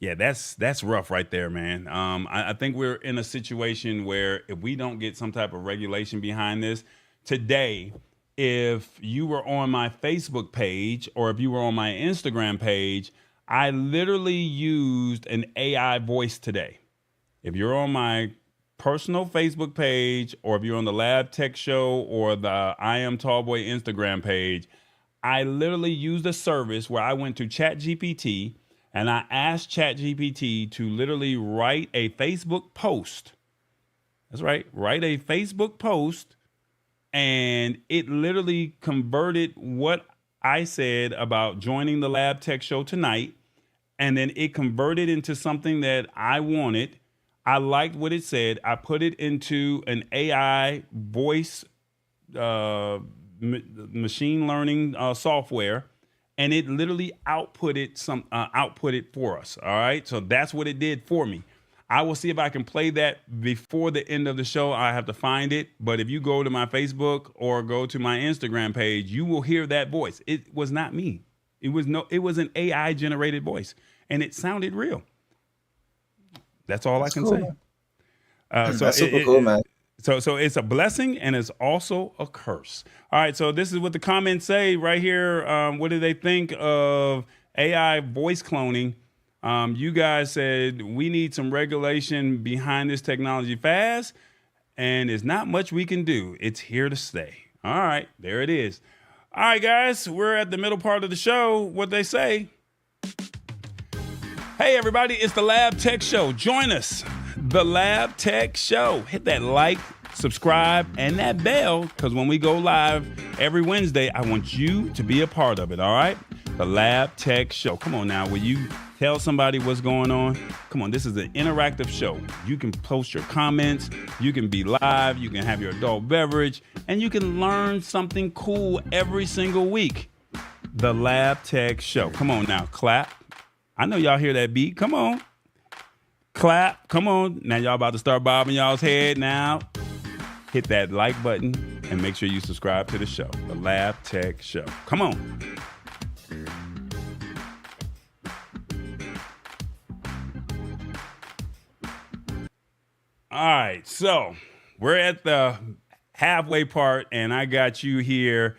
Yeah, that's rough right there, man. I think we're in a situation where if we don't get some type of regulation behind this today, if you were on my Facebook page or if you were on my Instagram page, I literally used an AI voice today. If you're on my personal Facebook page, or if you're on the Lab Tech Show or the I Am Tallboy Instagram page, I literally used a service where I went to ChatGPT and I asked ChatGPT to literally write a Facebook post. That's right, write a Facebook post, and it literally converted what I said about joining the Lab Tech Show tonight, and then it converted into something that I wanted. I liked what it said. I put it into an AI voice machine learning software, and it literally outputted for us. All right, so that's what it did for me. I will see if I can play that before the end of the show. I have to find it, but if you go to my Facebook or go to my Instagram page, you will hear that voice. It was not me. It was an AI generated voice, and it sounded real. That's all I can say. That's super cool, man. So it's a blessing and it's also a curse. All right, so this is what the comments say right here. What do they think of AI voice cloning? You guys said we need some regulation behind this technology fast, and there's not much we can do. It's here to stay. All right, there it is. All right, guys, we're at the middle part of the show. What they say. Hey, everybody, it's the Lab Tech Show. Join us, the Lab Tech Show. Hit that like, subscribe, and that bell, because when we go live every Wednesday, I want you to be a part of it, all right? The Lab Tech Show. Come on now, will you tell somebody what's going on? Come on, this is an interactive show. You can post your comments, you can be live, you can have your adult beverage, and you can learn something cool every single week. The Lab Tech Show. Come on now, clap. I know y'all hear that beat. Come on. Clap. Come on. Now y'all about to start bobbing y'all's head now. Hit that like button and make sure you subscribe to the show. The Lab Tech Show. Come on. All right. So we're at the halfway part and I got you here,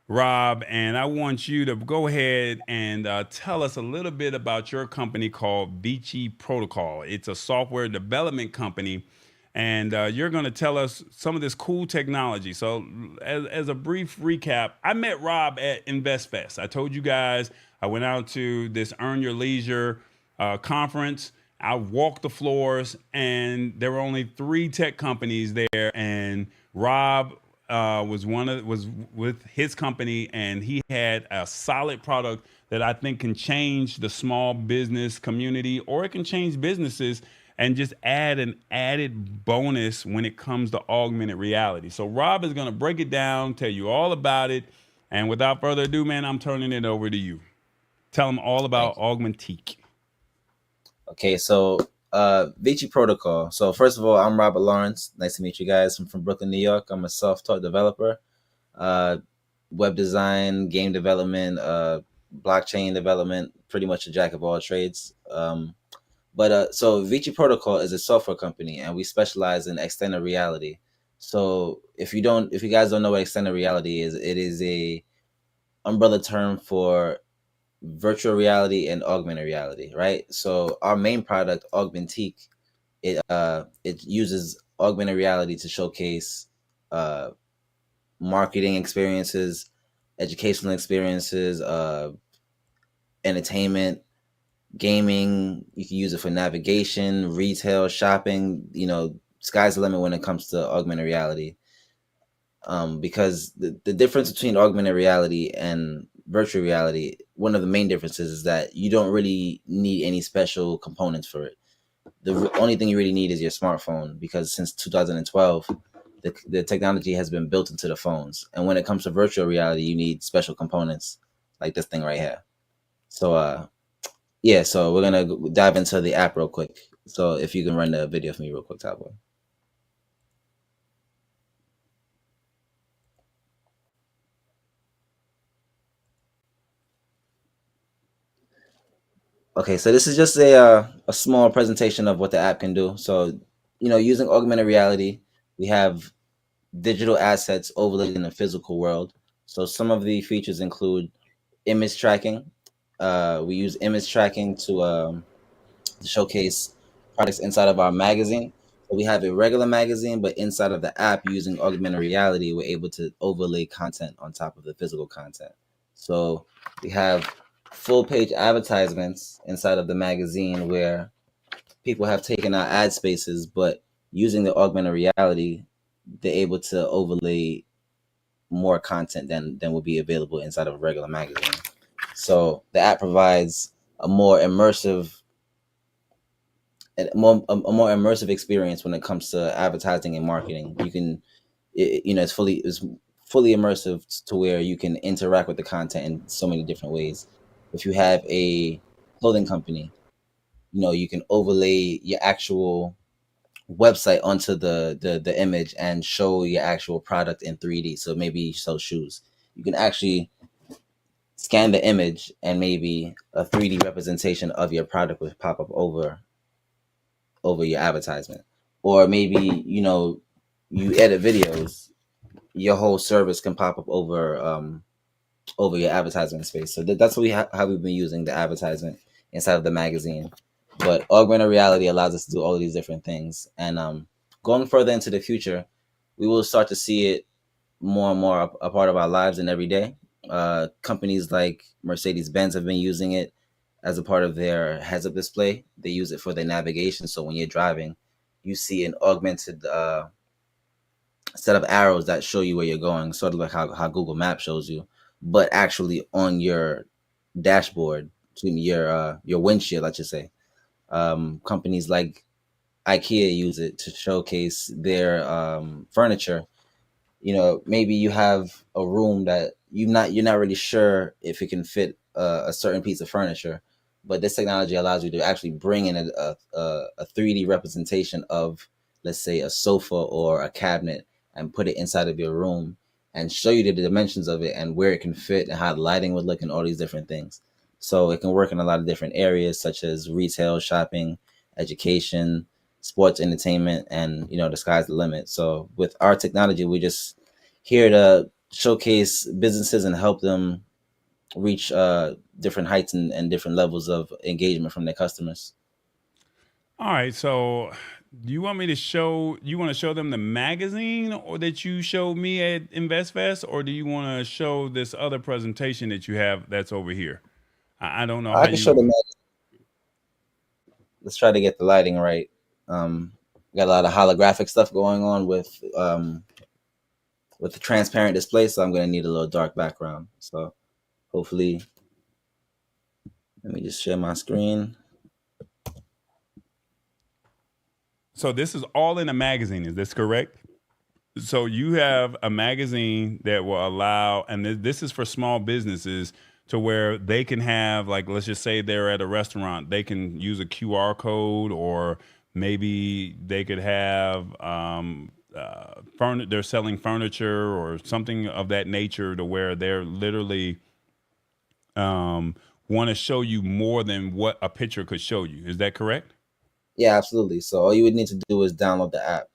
Rob, and I want you to go ahead and tell us a little bit about your company called Viccci Protocol. It's a software development company, and you're going to tell us some of this cool technology. So as a brief recap, I met Rob at InvestFest. I told you guys I went out to this Earn Your Leisure conference. I walked the floors, and there were only 3 tech companies there, and Rob was with his company, and he had a solid product that I think can change the small business community, or it can change businesses and just add an added bonus when it comes to augmented reality. So Rob is going to break it down, tell you all about it. And without further ado, man, I'm turning it over to you. Tell them all about Augmentique. Okay, so Viccci Protocol. So first of all, I'm Robert Lawrence. Nice to meet you guys. I'm from Brooklyn, New York. I'm a self-taught developer, web design, game development, blockchain development, pretty much a jack of all trades. So Viccci Protocol is a software company, and we specialize in extended reality. So if you guys don't know what extended reality is, it is a umbrella term for virtual reality and augmented reality, right? So our main product, Augmentique, it uses augmented reality to showcase marketing experiences, educational experiences, entertainment, gaming. You can use it for navigation, retail, shopping. Sky's the limit when it comes to augmented reality. Because the difference between augmented reality and virtual reality, one of the main differences is that you don't really need any special components for it. The only thing you really need is your smartphone, because since 2012, the technology has been built into the phones. And when it comes to virtual reality, you need special components like this thing right here. So so we're gonna dive into the app real quick. So if you can run the video for me real quick, Top Boy. Okay, so this is just a small presentation of what the app can do. So, using augmented reality, we have digital assets overlaid in the physical world. So some of the features include image tracking. We use image tracking to showcase products inside of our magazine. So we have a regular magazine, but inside of the app, using augmented reality, we're able to overlay content on top of the physical content. So we have full page advertisements inside of the magazine where people have taken out ad spaces, but using the augmented reality, they're able to overlay more content than would be available inside of a regular magazine. So the app provides a more immersive experience when it comes to advertising and marketing. You can, it's fully immersive to where you can interact with the content in so many different ways. If you have a clothing company, you can overlay your actual website onto the image and show your actual product in 3D. So maybe you sell shoes. You can actually scan the image and maybe a 3D representation of your product will pop up over your advertisement. or maybe you edit videos, your whole service can pop up over your advertisement space. So that's what how we've been using the advertisement inside of the magazine. But augmented reality allows us to do all of these different things, and going further into the future, we will start to see it more and more a part of our lives and every day. Companies like Mercedes-Benz have been using it as a part of their heads-up display. They use it for their navigation, so when you're driving, you see an augmented set of arrows that show you where you're going, sort of like how Google Maps shows you, but actually on your dashboard, your windshield, let's just say. Companies like IKEA use it to showcase their furniture. Maybe you have a room that you're not really sure if it can fit a certain piece of furniture, but this technology allows you to actually bring in a 3D representation of, let's say, a sofa or a cabinet, and put it inside of your room and show you the dimensions of it and where it can fit and how the lighting would look and all these different things. So it can work in a lot of different areas, such as retail, shopping, education, sports, entertainment, and the sky's the limit. So with our technology, we're just here to showcase businesses and help them reach different heights and different levels of engagement from their customers. All right, so do you want me to show? You want to show them the magazine, or that you showed me at InvestFest, or do you want to show this other presentation that you have that's over here? I don't know I how can show you. them. Let's try to get the lighting right. Got a lot of holographic stuff going on with the transparent display, so I'm gonna need a little dark background. So hopefully, let me just share my screen. So this is all in a magazine. Is this correct? So you have a magazine that will allow, and this is for small businesses, to where they can have, like, let's just say they're at a restaurant, they can use a QR code, or maybe they could have they're selling furniture or something of that nature, to where they're literally want to show you more than what a picture could show you. Is that correct? Yeah, absolutely. So all you would need to do is download the app.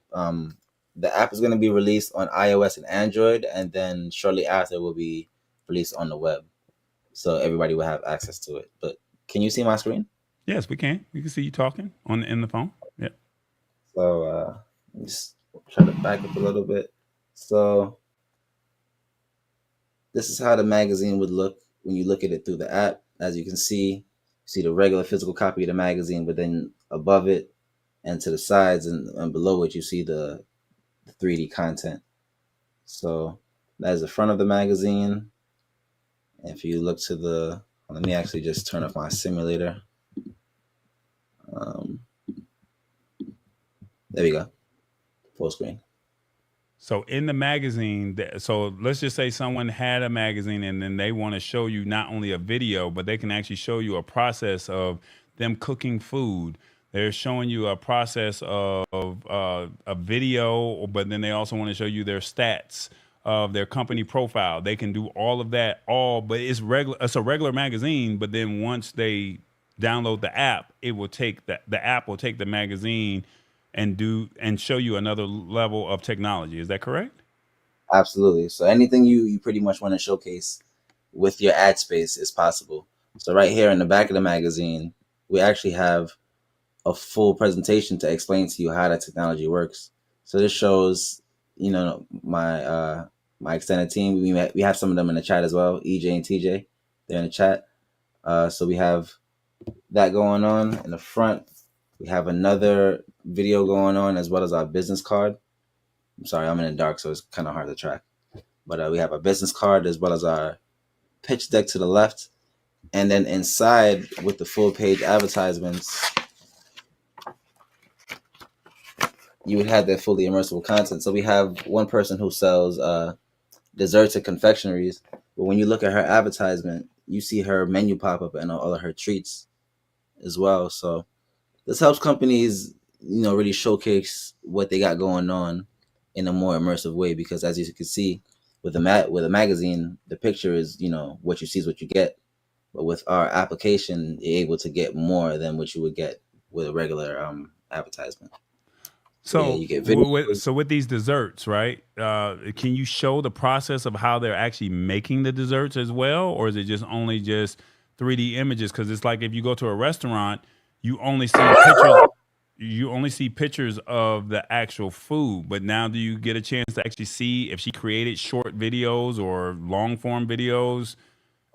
The app is going to be released on iOS and Android, and then shortly after it will be released on the web, so everybody will have access to it. But can you see my screen? Yes, we can. We can see you talking on in the phone. Yeah. So let me just try to back up a little bit. So this is how the magazine would look when you look at it through the app. As you can see, you see the regular physical copy of the magazine, but then above it and to the sides and below it, you see the 3D content. So that is the front of the magazine. If you look to let me actually just turn off my simulator. Um, there we go, full screen. So in the magazine, so let's just say someone had a magazine, and then they want to show you not only a video, but they can actually show you a process of them cooking food. They're showing you a process of a video, but then they also want to show you their stats of their company profile. They can do all of that, but it's regular. It's a regular magazine, but then once they download the app, it will take the app will take the magazine and show you another level of technology. Is that correct? Absolutely. So anything you pretty much want to showcase with your ad space is possible. So right here in the back of the magazine, we actually have a full presentation to explain to you how that technology works. So this shows, my extended team. We have some of them in the chat as well. EJ and TJ, they're in the chat. So we have that going on in the front. We have another video going on, as well as our business card. I'm sorry, I'm in the dark, so it's kind of hard to track. But we have a business card as well as our pitch deck to the left. And then inside, with the full page advertisements, you would have that fully immersive content. So we have one person who sells desserts and confectionaries. But when you look at her advertisement, you see her menu pop up and all of her treats as well. So this helps companies, really showcase what they got going on in a more immersive way. Because as you can see, with a magazine, the picture is, what you see is what you get. But with our application, you're able to get more than what you would get with a regular advertisement. Yeah, So, you get video. with these desserts, right? Can you show the process of how they're actually making the desserts as well, or is it just only just 3D images? Because it's like if you go to a restaurant, you only see pictures. You only see pictures of the actual food, but now do you get a chance to actually see if she created short videos or long form videos?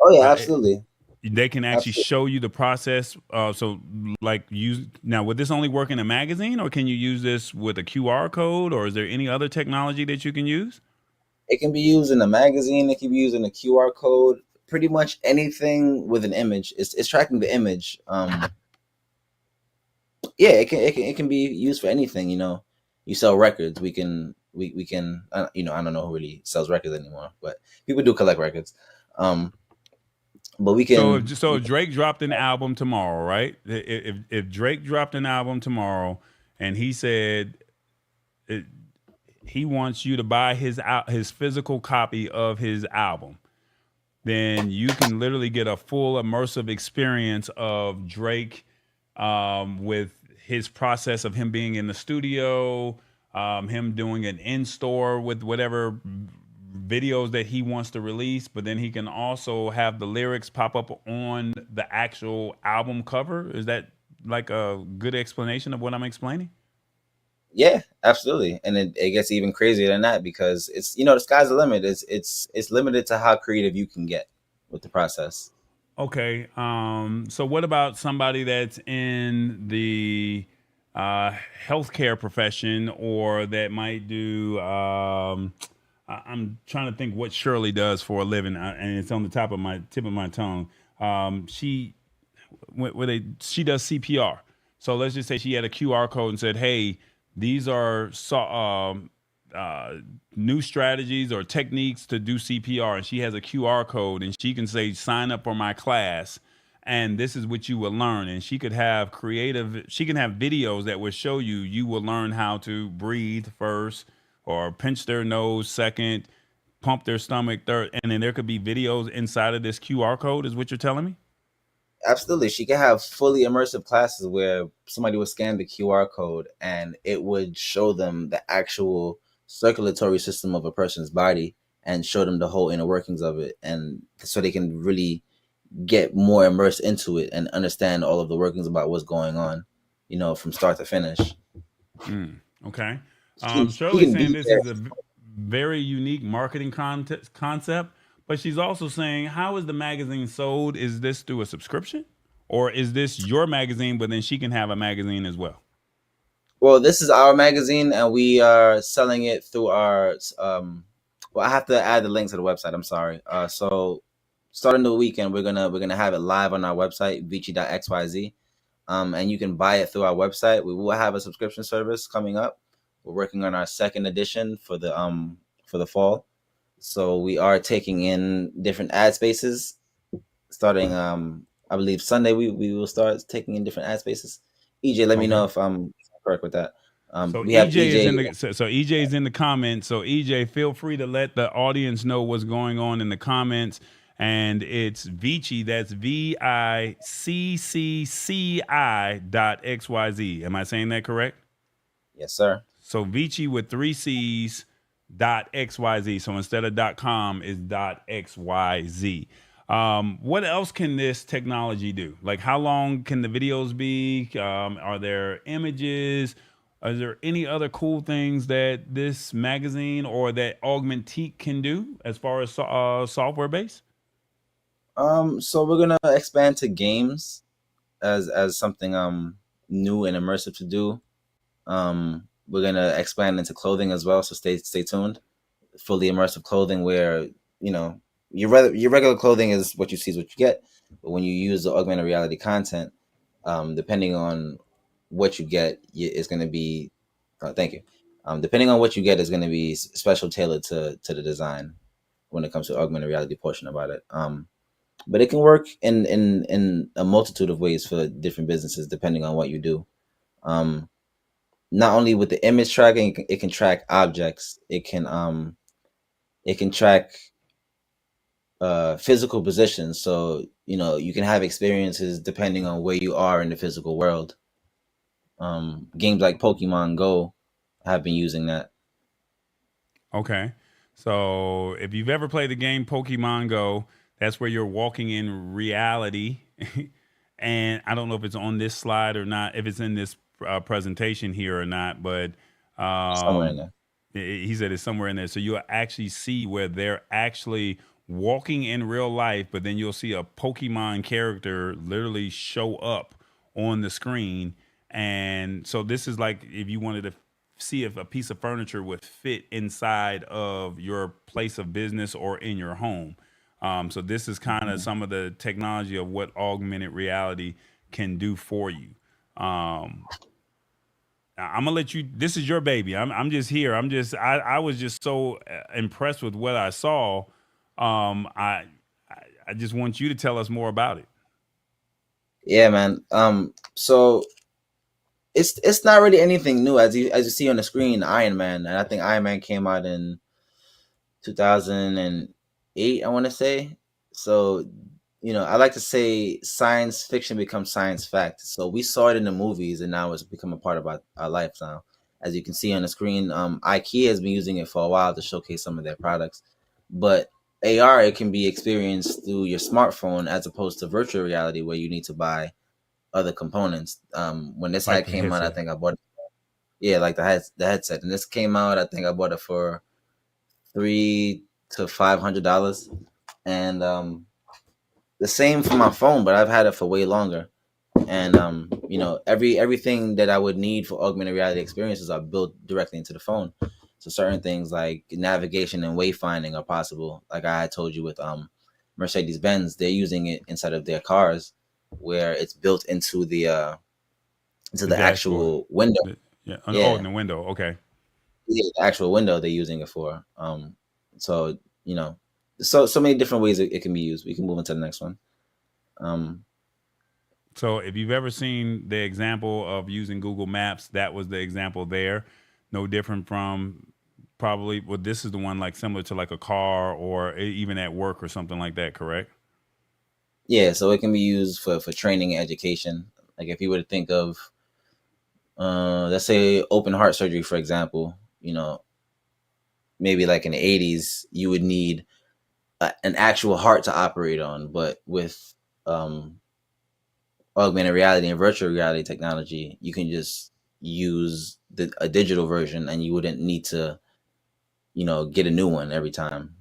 Oh yeah, Uh, absolutely, they can actually absolutely. show you the process. So, like, use now. Would this only work in a magazine, or can you use this with a QR code, or is there any other technology that you can use? It can be used in a magazine. It can be used in a QR code. Pretty much anything with an image. It's tracking the image. Yeah, it can be used for anything. You sell records. We can. I don't know who really sells records anymore, but people do collect records. Um, but we So, can. if Drake dropped an album tomorrow, right? If Drake dropped an album tomorrow, and he said it, he wants you to buy his physical copy of his album, then you can literally get a full immersive experience of Drake, with his process of him being in the studio, him doing an in store with whatever videos that he wants to release, but then he can also have the lyrics pop up on the actual album cover. Is that like a good explanation of what I'm explaining? Yeah, absolutely, and it gets even crazier than that because it's the sky's the limit. It's limited to how creative you can get with the process. Okay. So what about somebody that's in the healthcare profession or that might do? I'm trying to think what Shirley does for a living, and it's on the tip of my tongue. She she does CPR. So let's just say she had a QR code and said, "Hey, these are uh, new strategies or techniques to do CPR," and she has a QR code, and she can say, "Sign up for my class." And this is what you will learn. And she can have videos that will show you will learn how to breathe first, or pinch their nose second, pump their stomach third. And then there could be videos inside of this QR code, is what you're telling me? Absolutely, she can have fully immersive classes where somebody would scan the QR code and it would show them the actual circulatory system of a person's body and show them the whole inner workings of it, and so they can really get more immersed into it and understand all of the workings about what's going on, from start to finish. Okay. She Shirley's can saying be this there. is a very unique marketing concept, but she's also saying, how is the magazine sold? Is this through a subscription? Or is this your magazine, but then she can have a magazine as well? Well, this is our magazine, and we are selling it through our. Well, I have to add the link to the website. I'm sorry. So starting the weekend, we're gonna have it live on our website, vici.xyz. And you can buy it through our website. We will have a subscription service coming up. We're working on our second edition for the fall. So we are taking in different ad spaces starting I believe Sunday we will start taking in different ad spaces. EJ, let me Okay. know if I'm correct with that. So We have EJ is EJ. in the so EJ is in the comments. So EJ, feel free to let the audience know what's going on in the comments. And it's Vici. That's VICCCI.XYZ. Am I saying that correct? Yes, sir. So Vici with three C's dot XYZ. So instead of .com is dot XYZ. What else can this technology do? Like, how long can the videos be? Are there images? Are there any other cool things that this magazine or that Augmentique can do as far as software based? So we're gonna expand to games as something new and immersive to do. We're gonna expand into clothing as well, so stay tuned. Fully immersive clothing where your regular clothing is what you see is what you get, but when you use the augmented reality content, depending on what you get, it's going to be thank you. Depending on what you get is going to be special tailored to the design when it comes to augmented reality portion about it. But it can work in a multitude of ways for different businesses depending on what you do. um Not only with the image tracking, it can track objects. It can track physical positions. So you can have experiences depending on where you are in the physical world. Games like Pokemon Go, have been using that. Okay. So if you've ever played the game Pokemon Go, that's where you're walking in reality. And I don't know if it's on this slide or not, if it's in this presentation here or not, but Somewhere in um, there. he said it's somewhere in there. So you'll actually see where they're actually walking in real life, but then you'll see a Pokemon character literally show up on the screen. And so this is like if you wanted to see if a piece of furniture would fit inside of your place of business or in your home. So this is kind of Mhm. some of the technology of what augmented reality can do for you. Um, I'm gonna let you. This is your baby. I'm just here. I was just so impressed with what I saw. Um, I, I just want you to tell us more about it. Yeah, man. So it's not really anything new as you see on the screen. Iron Man, and I think Iron Man came out in 2008, I want to say. So, I like to say science fiction becomes science fact. So we saw it in the movies, and now it's become a part of our life now. As you can see on the screen, IKEA has been using it for a while to showcase some of their products. But AR, it can be experienced through your smartphone as opposed to virtual reality, where you need to buy other components. When this Like hat the came out, I headset. think I bought, yeah, like the headset, and this came out, I think I bought it for $300 to $500, and the same for my phone, but I've had it for way longer. And everything that I would need for augmented reality experiences are built directly into the phone. So certain things like navigation and wayfinding are possible. Like I had told you with Mercedes Benz, they're using it inside of their cars, where it's built into The the dashboard. actual window. Yeah. Oh, in Yeah, the window. Okay. yeah, the actual window they're using it for. So you know, so many different ways it can be used. We can move into the next one. Um, So if you've ever seen the example of using Google Maps, that was the example there. No different from probably, well, this is the one like similar to like a car or even at work or something like that, correct? yeah, so it can be used for training and education. Like if you were to think of, let's say open heart surgery, for example, maybe like in the 80s, you would need an actual heart to operate on, but with um, augmented reality and virtual reality technology, you can just use a digital version, and you wouldn't need to, get a new one every time.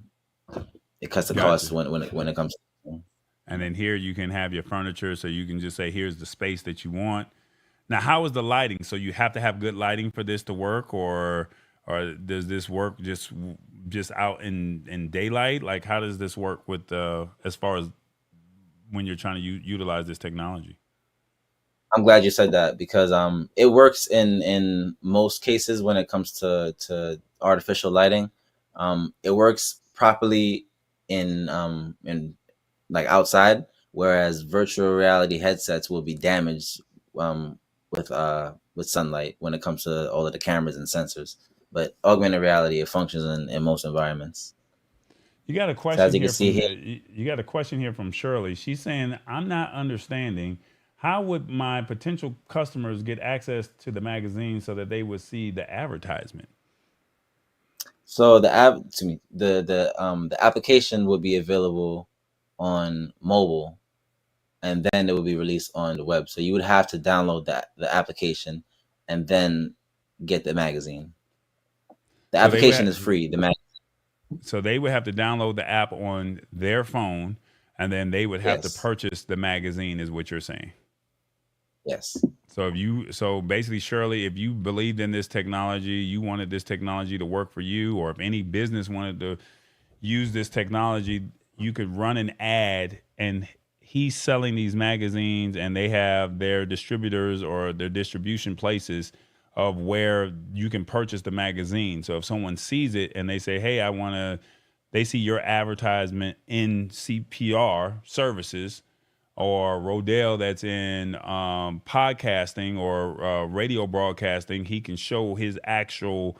It cuts the cost Gotcha. when it comes to. And then here you can have your furniture. So you can just say, here's the space that you want. Now, how is the lighting? So you have to have good lighting for this to work, or does this work just out in daylight? Like, how does this work with as far as when you're trying to utilize this technology? I'm glad you said that, because it works in most cases when it comes to artificial lighting. It works properly in like outside, whereas virtual reality headsets will be damaged um with sunlight when it comes to all of the cameras and sensors. But augmented reality, it functions in most environments. You got a So as question you can here see from here, you got a question here from Shirley. She's saying, "I'm not understanding. How would my potential customers get access to the magazine so that they would see the advertisement?" so the application will be available on mobile, and then it will be released on the web. So you would have to download the application and then get the magazine. The So they would application is free. they would have to download the app on their phone, and then they would have to Yes, purchase the magazine. Is what you're saying? yes. So so basically, Shirley, if you believed in this technology, you wanted this technology to work for you, or if any business wanted to use this technology, you could run an ad, and he's selling these magazines, and they have their distributors or their distribution places of where you can purchase the magazine. So if someone sees it and they say, "Hey, I want to," they see your advertisement in CPR services, or Rodell that's in podcasting or radio broadcasting, he can show his actual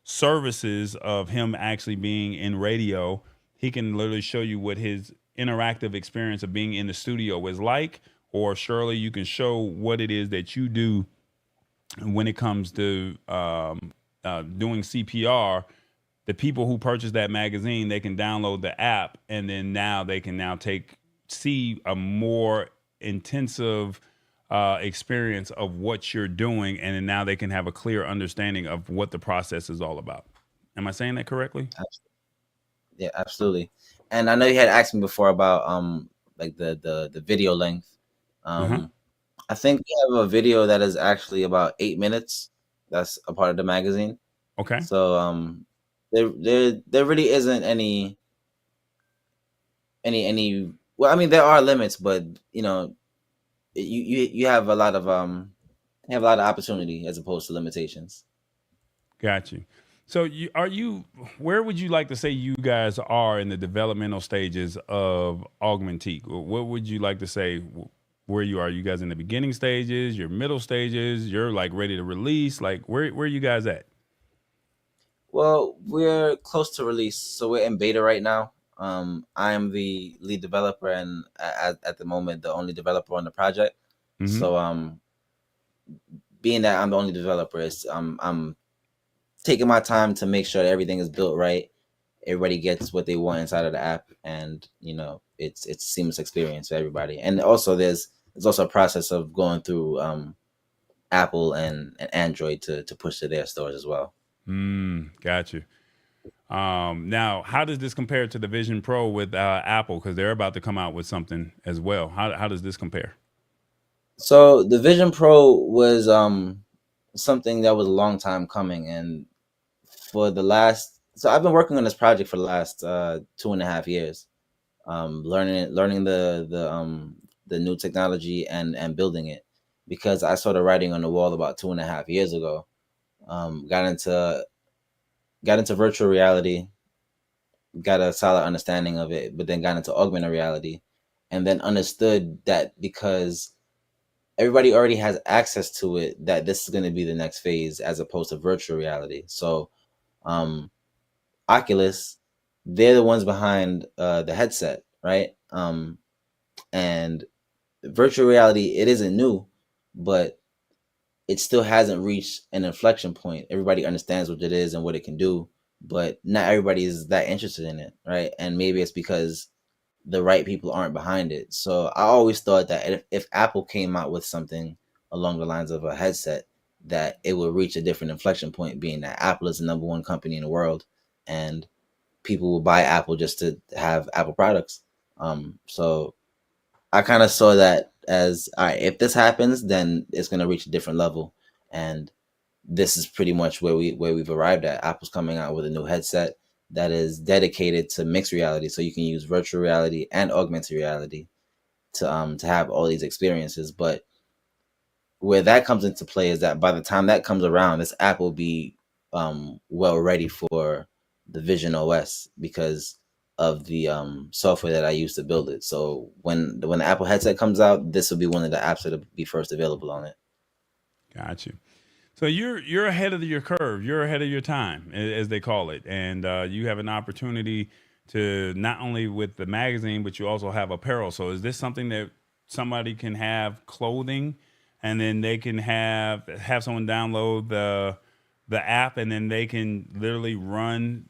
services of him actually being in radio. He can literally show you what his interactive experience of being in the studio is like. Or Shirley, you can show what it is that you do when it comes to doing CPR, the people who purchase that magazine, they can download the app, and then now they can see a more intensive experience of what you're doing, and then now they can have a clear understanding of what the process is all about. Am I saying that correctly? Yeah, absolutely. And I know you had asked me before about like the video length. Uh-huh. I think we have a video that is actually about 8 minutes. That's a part of the magazine. Okay. So there really isn't any. Well, I mean there are limits, but you know you have a lot of opportunity as opposed to limitations. Got you. So where would you like to say you guys are in the developmental stages of Augmentique? What would you like to say where you are? You guys in the beginning stages, your middle stages, you're like ready to release? Like where are you guys at? Well, we're close to release, so we're in beta right now. I'm the lead developer, and at the moment, the only developer on the project. Mm-hmm. So, being that I'm the only developer, I'm taking my time to make sure that everything is built right. Everybody gets what they want inside of the app, and you know, it's a seamless experience for everybody. And also, there's also a process of going through Apple and Android to push to their stores as well. Got you. Now, how does this compare to the Vision Pro with Apple? Because they're about to come out with something as well. How does this compare? So the Vision Pro was something that was a long time coming, and for the last so I've been working on this project for the last 2.5 years, learning the new technology and building it, because I started writing on the wall about 2.5 years ago. Got into virtual reality, got a solid understanding of it, but then got into augmented reality, and then understood that because everybody already has access to it, that this is going to be the next phase as opposed to virtual reality. So um Oculus, they're the ones behind the headset, right? And virtual reality, it isn't new, but it still hasn't reached an inflection point. Everybody understands what it is and what it can do, but not everybody is that interested in it, right? And maybe it's because the right people aren't behind it. So I always thought that if Apple came out with something along the lines of a headset, that it would reach a different inflection point, being that Apple is the number one company in the world, and people will buy Apple just to have Apple products. So I kind of saw that as, all right, if this happens, then it's going to reach a different level, and this is pretty much where we've arrived at. Apple's coming out with a new headset that is dedicated to mixed reality, so you can use virtual reality and augmented reality to have all these experiences. But where that comes into play is that by the time that comes around, this app will be well ready for the Vision OS, because of the software that I use to build it. So when the Apple headset comes out, this will be one of the apps that'll be first available on it. Got you. So you're ahead of your curve. You're ahead of your time, as they call it, and you have an opportunity to not only with the magazine, but you also have apparel. So is this something that somebody can have clothing, and then they can have someone download the app, and then they can literally run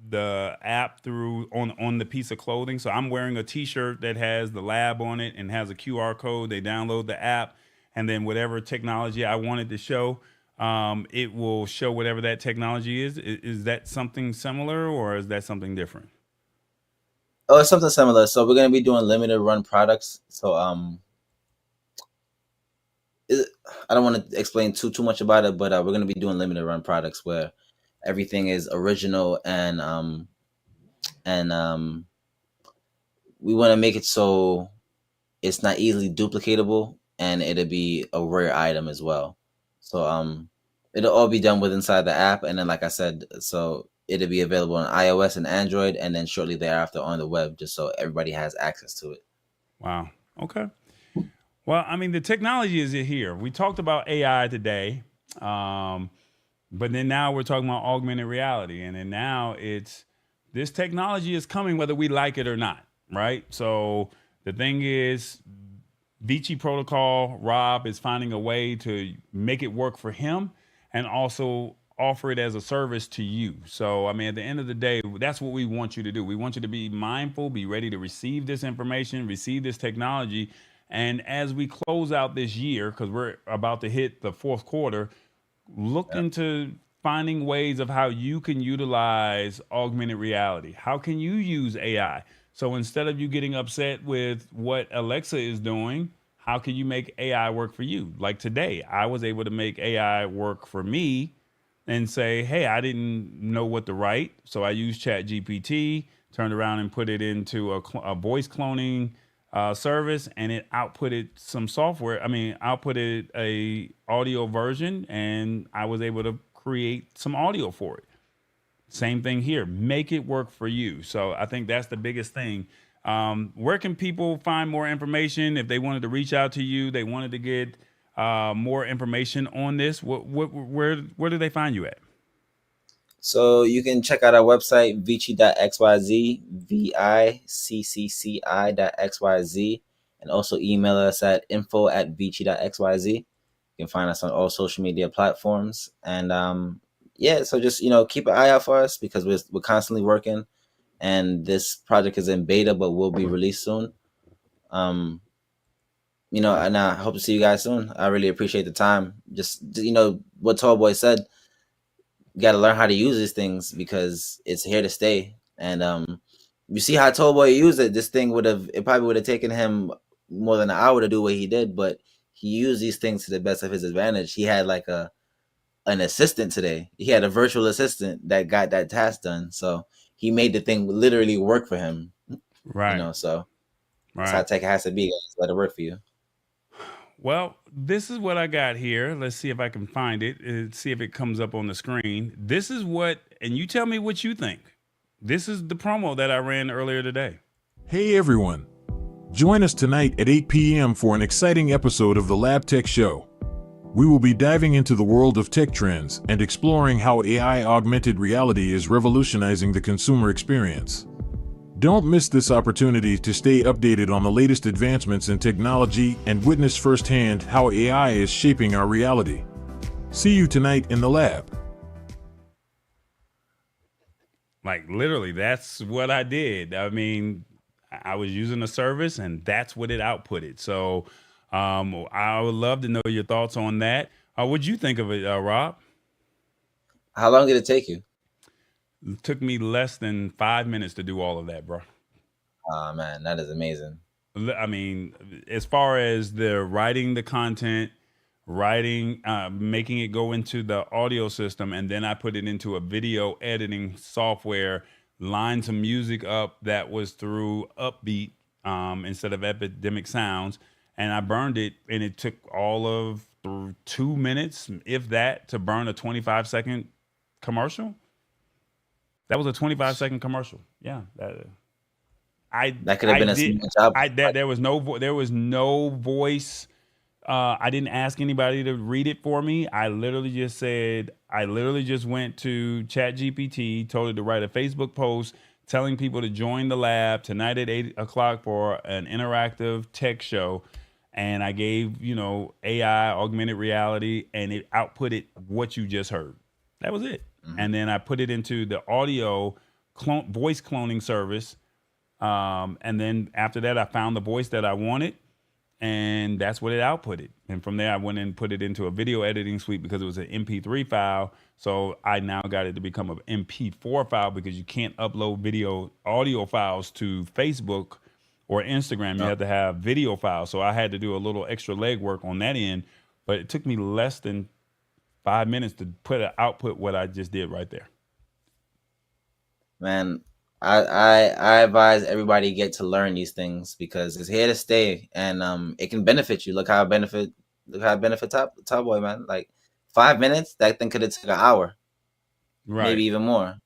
the app through on the piece of clothing. So I'm wearing a T-shirt that has the lab on it and has a QR code. They download the app, and then whatever technology I wanted to show, it will show whatever that technology is. Is that something similar, or is that something different? Oh, it's something similar. So we're gonna be doing limited run products. So I don't want to explain too much about it, but we're gonna be doing limited run products where everything is original, and we want to make it so it's not easily duplicatable, and it'll be a rare item as well. So it'll all be done with inside the app, and then like I said, so it'll be available on iOS and Android, and then shortly thereafter on the web, just so everybody has access to it. Wow. Okay. Well, I mean, the technology is here. We talked about AI today, but then now we're talking about augmented reality, and then now it's this technology is coming whether we like it or not, right? So the thing is, Viccci Protocol, Rob is finding a way to make it work for him, and also offer it as a service to you. So, I mean, at the end of the day, that's what we want you to do. We want you to be mindful, be ready to receive this information, receive this technology. And as we close out this year, because we're about to hit the fourth quarter, look into finding ways of how you can utilize augmented reality. How can you use AI? So instead of you getting upset with what Alexa is doing, how can you make AI work for you? Like today, I was able to make AI work for me and say, hey, I didn't know what to write. So I used Chat GPT, turned around and put it into a voice cloning service, and it outputted some software. I mean, outputted a audio version, and I was able to create some audio for it. Same thing here. Make it work for you. So I think that's the biggest thing. Where can people find more information if they wanted to reach out to you? They wanted to get more information on this. Where do they find you at? So you can check out our website, Viccci.xyz, VICCCI.xyz, and also email us at info@Viccci.xyz. You can find us on all social media platforms. And yeah, so just, keep an eye out for us because we're constantly working. And this project is in beta, but will be released soon. And I hope to see you guys soon. I really appreciate the time. Just, what Tall Boy said, you got to learn how to use these things because it's here to stay. And you see how Tall Boy used it. This thing it probably would have taken him more than an hour to do what he did, but he used these things to the best of his advantage. He had like an assistant today. He had a virtual assistant that got that task done. So he made the thing literally work for him. Right. So that's Right. how tech has to be. Let it work for you. Well, this is what I got here. Let's see if I can find it. See if it comes up on the screen. This is what, and you tell me what you think. This is the promo that I ran earlier today. Hey everyone. Join us tonight at 8 p.m. for an exciting episode of the Lab Tech Show. We will be diving into the world of tech trends and exploring how AI augmented reality is revolutionizing the consumer experience. Don't miss this opportunity to stay updated on the latest advancements in technology and witness firsthand how AI is shaping our reality. See you tonight in the lab. Like literally, that's what I did. I mean, I was using a service and that's what it outputted. So I would love to know your thoughts on that. What'd you think of it, Rob? How long did it take you? It took me less than 5 minutes to do all of that, bro. Oh man, that is amazing. I mean, as far as the writing the content, making it go into the audio system, and then I put it into a video editing software, lined some music up that was through Upbeat instead of Epidemic Sounds, and I burned it, and it took all of 2 minutes, if that, to burn a 25-second commercial. That was a 25-second commercial. Yeah, that could have been a job. There was no voice. I didn't ask anybody to read it for me. I literally just went to Chat GPT, told it to write a Facebook post telling people to join the lab tonight at 8 o'clock for an interactive tech show. And I gave, AI, augmented reality, and it outputted what you just heard. That was it. Mm-hmm. And then I put it into the audio voice cloning service. And then after that, I found the voice that I wanted, and that's what it outputted. And from there, I went and put it into a video editing suite because it was an MP3 file. So I now got it to become an MP4 file because you can't upload audio files to Facebook or Instagram. You have to have video files. So I had to do a little extra legwork on that end, but it took me less than 5 minutes to output what I just did right there. Man, I advise everybody get to learn these things because it's here to stay, and it can benefit you. Look how it benefit Top Boy, man. Like 5 minutes, that thing could have taken an hour, right? Maybe even more.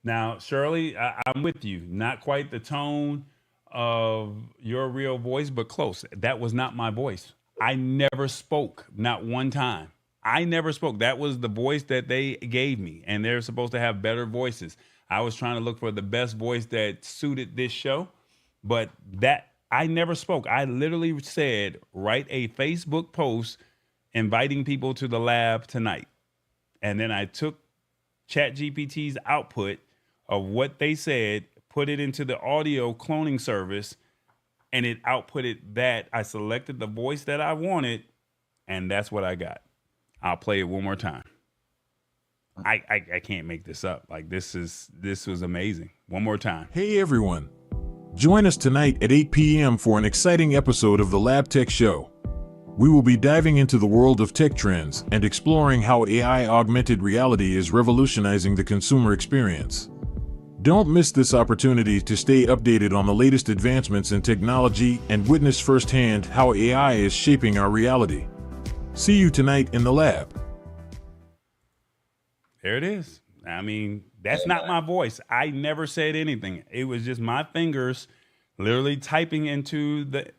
Now, Shirley, I'm with you. Not quite the tone of your real voice, but close. That was not my voice. I never spoke, not one time. I never spoke. That was the voice that they gave me, and they're supposed to have better voices. I was trying to look for the best voice that suited this show, but I never spoke. I literally said, write a Facebook post inviting people to the lab tonight. and then I took ChatGPT's output of what they said, put it into the audio cloning service, and it outputted that. I selected the voice that I wanted, and that's what I got. I'll play it one more time. I can't make this up. Like this was amazing. One more time. Hey everyone. Join us tonight at 8 p.m. for an exciting episode of the Lab Tech Show. We will be diving into the world of tech trends and exploring how AI augmented reality is revolutionizing the consumer experience. Don't miss this opportunity to stay updated on the latest advancements in technology and witness firsthand how AI is shaping our reality. See you tonight in the lab. There it is. I mean, that's not my voice. I never said anything. It was just my fingers literally typing into the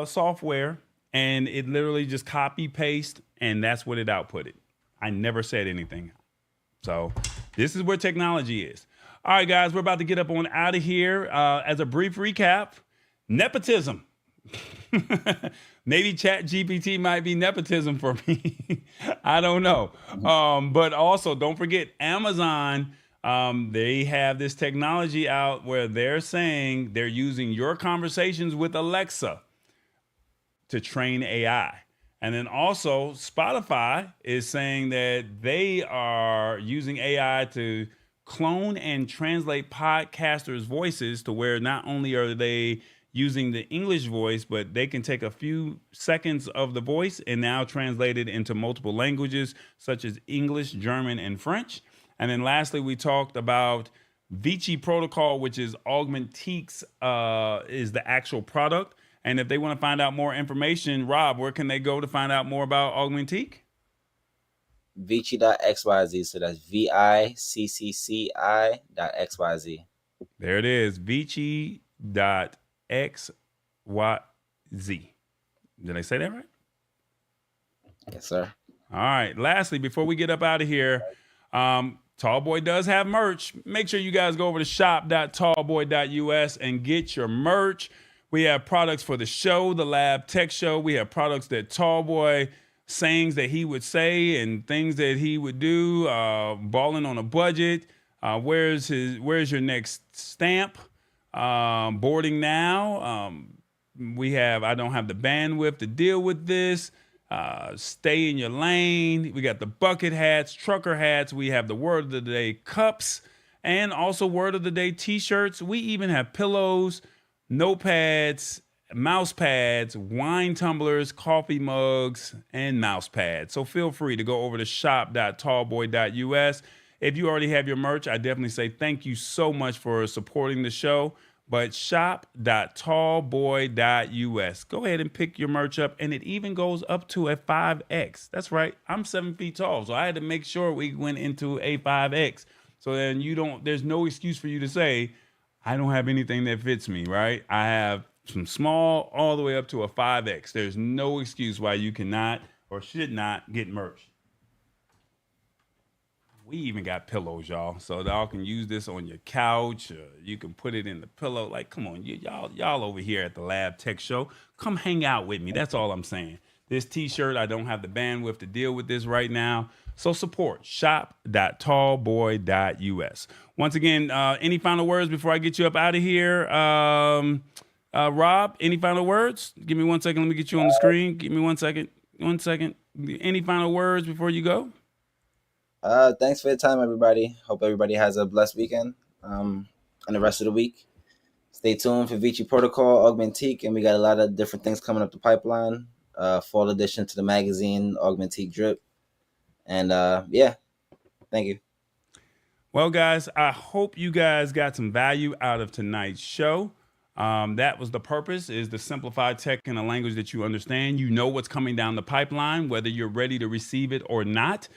software, and it literally just copy paste, and that's what it outputted. I never said anything. So this is where technology is. All right, guys, we're about to get up on out of here. As a brief recap, nepotism. Maybe ChatGPT might be nepotism for me. I don't know. But also, don't forget, Amazon, they have this technology out where they're saying they're using your conversations with Alexa to train AI. And then also, Spotify is saying that they are using AI to clone and translate podcasters' voices to where not only are they using the English voice, but they can take a few seconds of the voice and now translate it into multiple languages, such as English, German, and French. And then lastly, we talked about Viccci Protocol, which is Augmentique's is the actual product. And if they want to find out more information, Rob, where can they go to find out more about Augmentique? Viccci.xyz. So that's VICCCI.xyz. There it is. Viccci.xyz. Did I say that right? Yes, sir. All right. Lastly, before we get up out of here, Tallboy does have merch. Make sure you guys go over to shop.tallboy.us and get your merch. We have products for the show, the Lab Tech Show. We have products that Tallboy, sayings that he would say and things that he would do, balling on a budget. Where's your next stamp? Boarding now. We have, I don't have the bandwidth to deal with this. Stay in your lane. We got the bucket hats, trucker hats. We have the word of the day cups and also word of the day t-shirts. We even have pillows, notepads, mouse pads, wine tumblers, coffee mugs, and mouse pads. So feel free to go over to shop.tallboy.us. If you already have your merch, I definitely say thank you so much for supporting the show. But shop.tallboy.us. Go ahead and pick your merch up, and it even goes up to a 5X. That's right. I'm 7 feet tall, so I had to make sure we went into a 5X. So then there's no excuse for you to say, I don't have anything that fits me, right? I have from small all the way up to a 5X. There's no excuse why you cannot or should not get merch. We even got pillows, y'all. So y'all can use this on your couch. You can put it in the pillow. Like, come on, y'all over here at the Lab Tech Show. Come hang out with me. That's all I'm saying. This t-shirt, I don't have the bandwidth to deal with this right now. So support shop.tallboy.us. Once again, any final words before I get you up out of here? Rob, any final words? Give me 1 second. Let me get you on the screen. Give me 1 second. 1 second. Any final words before you go? Thanks for your time, everybody. Hope everybody has a blessed weekend and the rest of the week. Stay tuned for Viccci Protocol, Augmentique, and we got a lot of different things coming up the pipeline. Fall edition to the magazine, Augmentique Drip. And yeah, thank you. Well, guys, I hope you guys got some value out of tonight's show. That was the purpose, is to simplify tech in a language that you understand. You know what's coming down the pipeline, whether you're ready to receive it or not.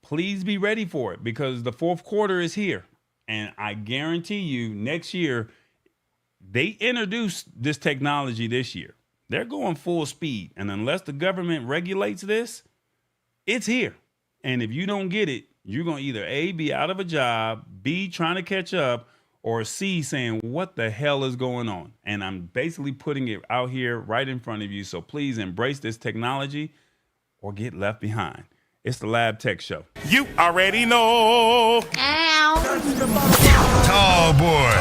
Please be ready for it, because the fourth quarter is here. And I guarantee you next year, they introduced this technology this year. They're going full speed. And unless the government regulates this, it's here. And if you don't get it, you're going to either A, be out of a job, B, trying to catch up, or C, saying, what the hell is going on? And I'm basically putting it out here right in front of you. So please embrace this technology, or get left behind. It's the Lab Tech Show. You already know. Tall boy.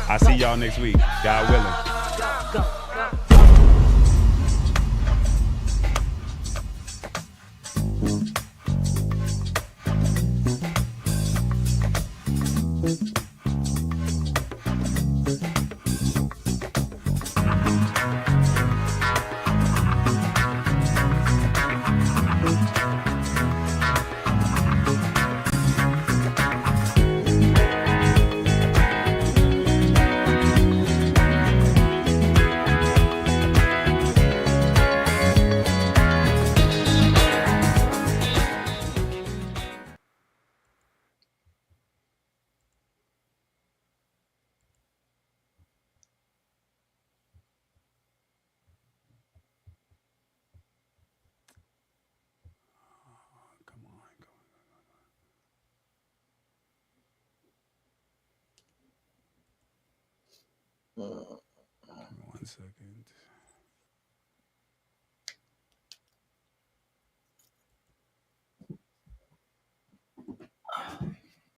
I'll see y'all next week, God willing. Come on. 1 second.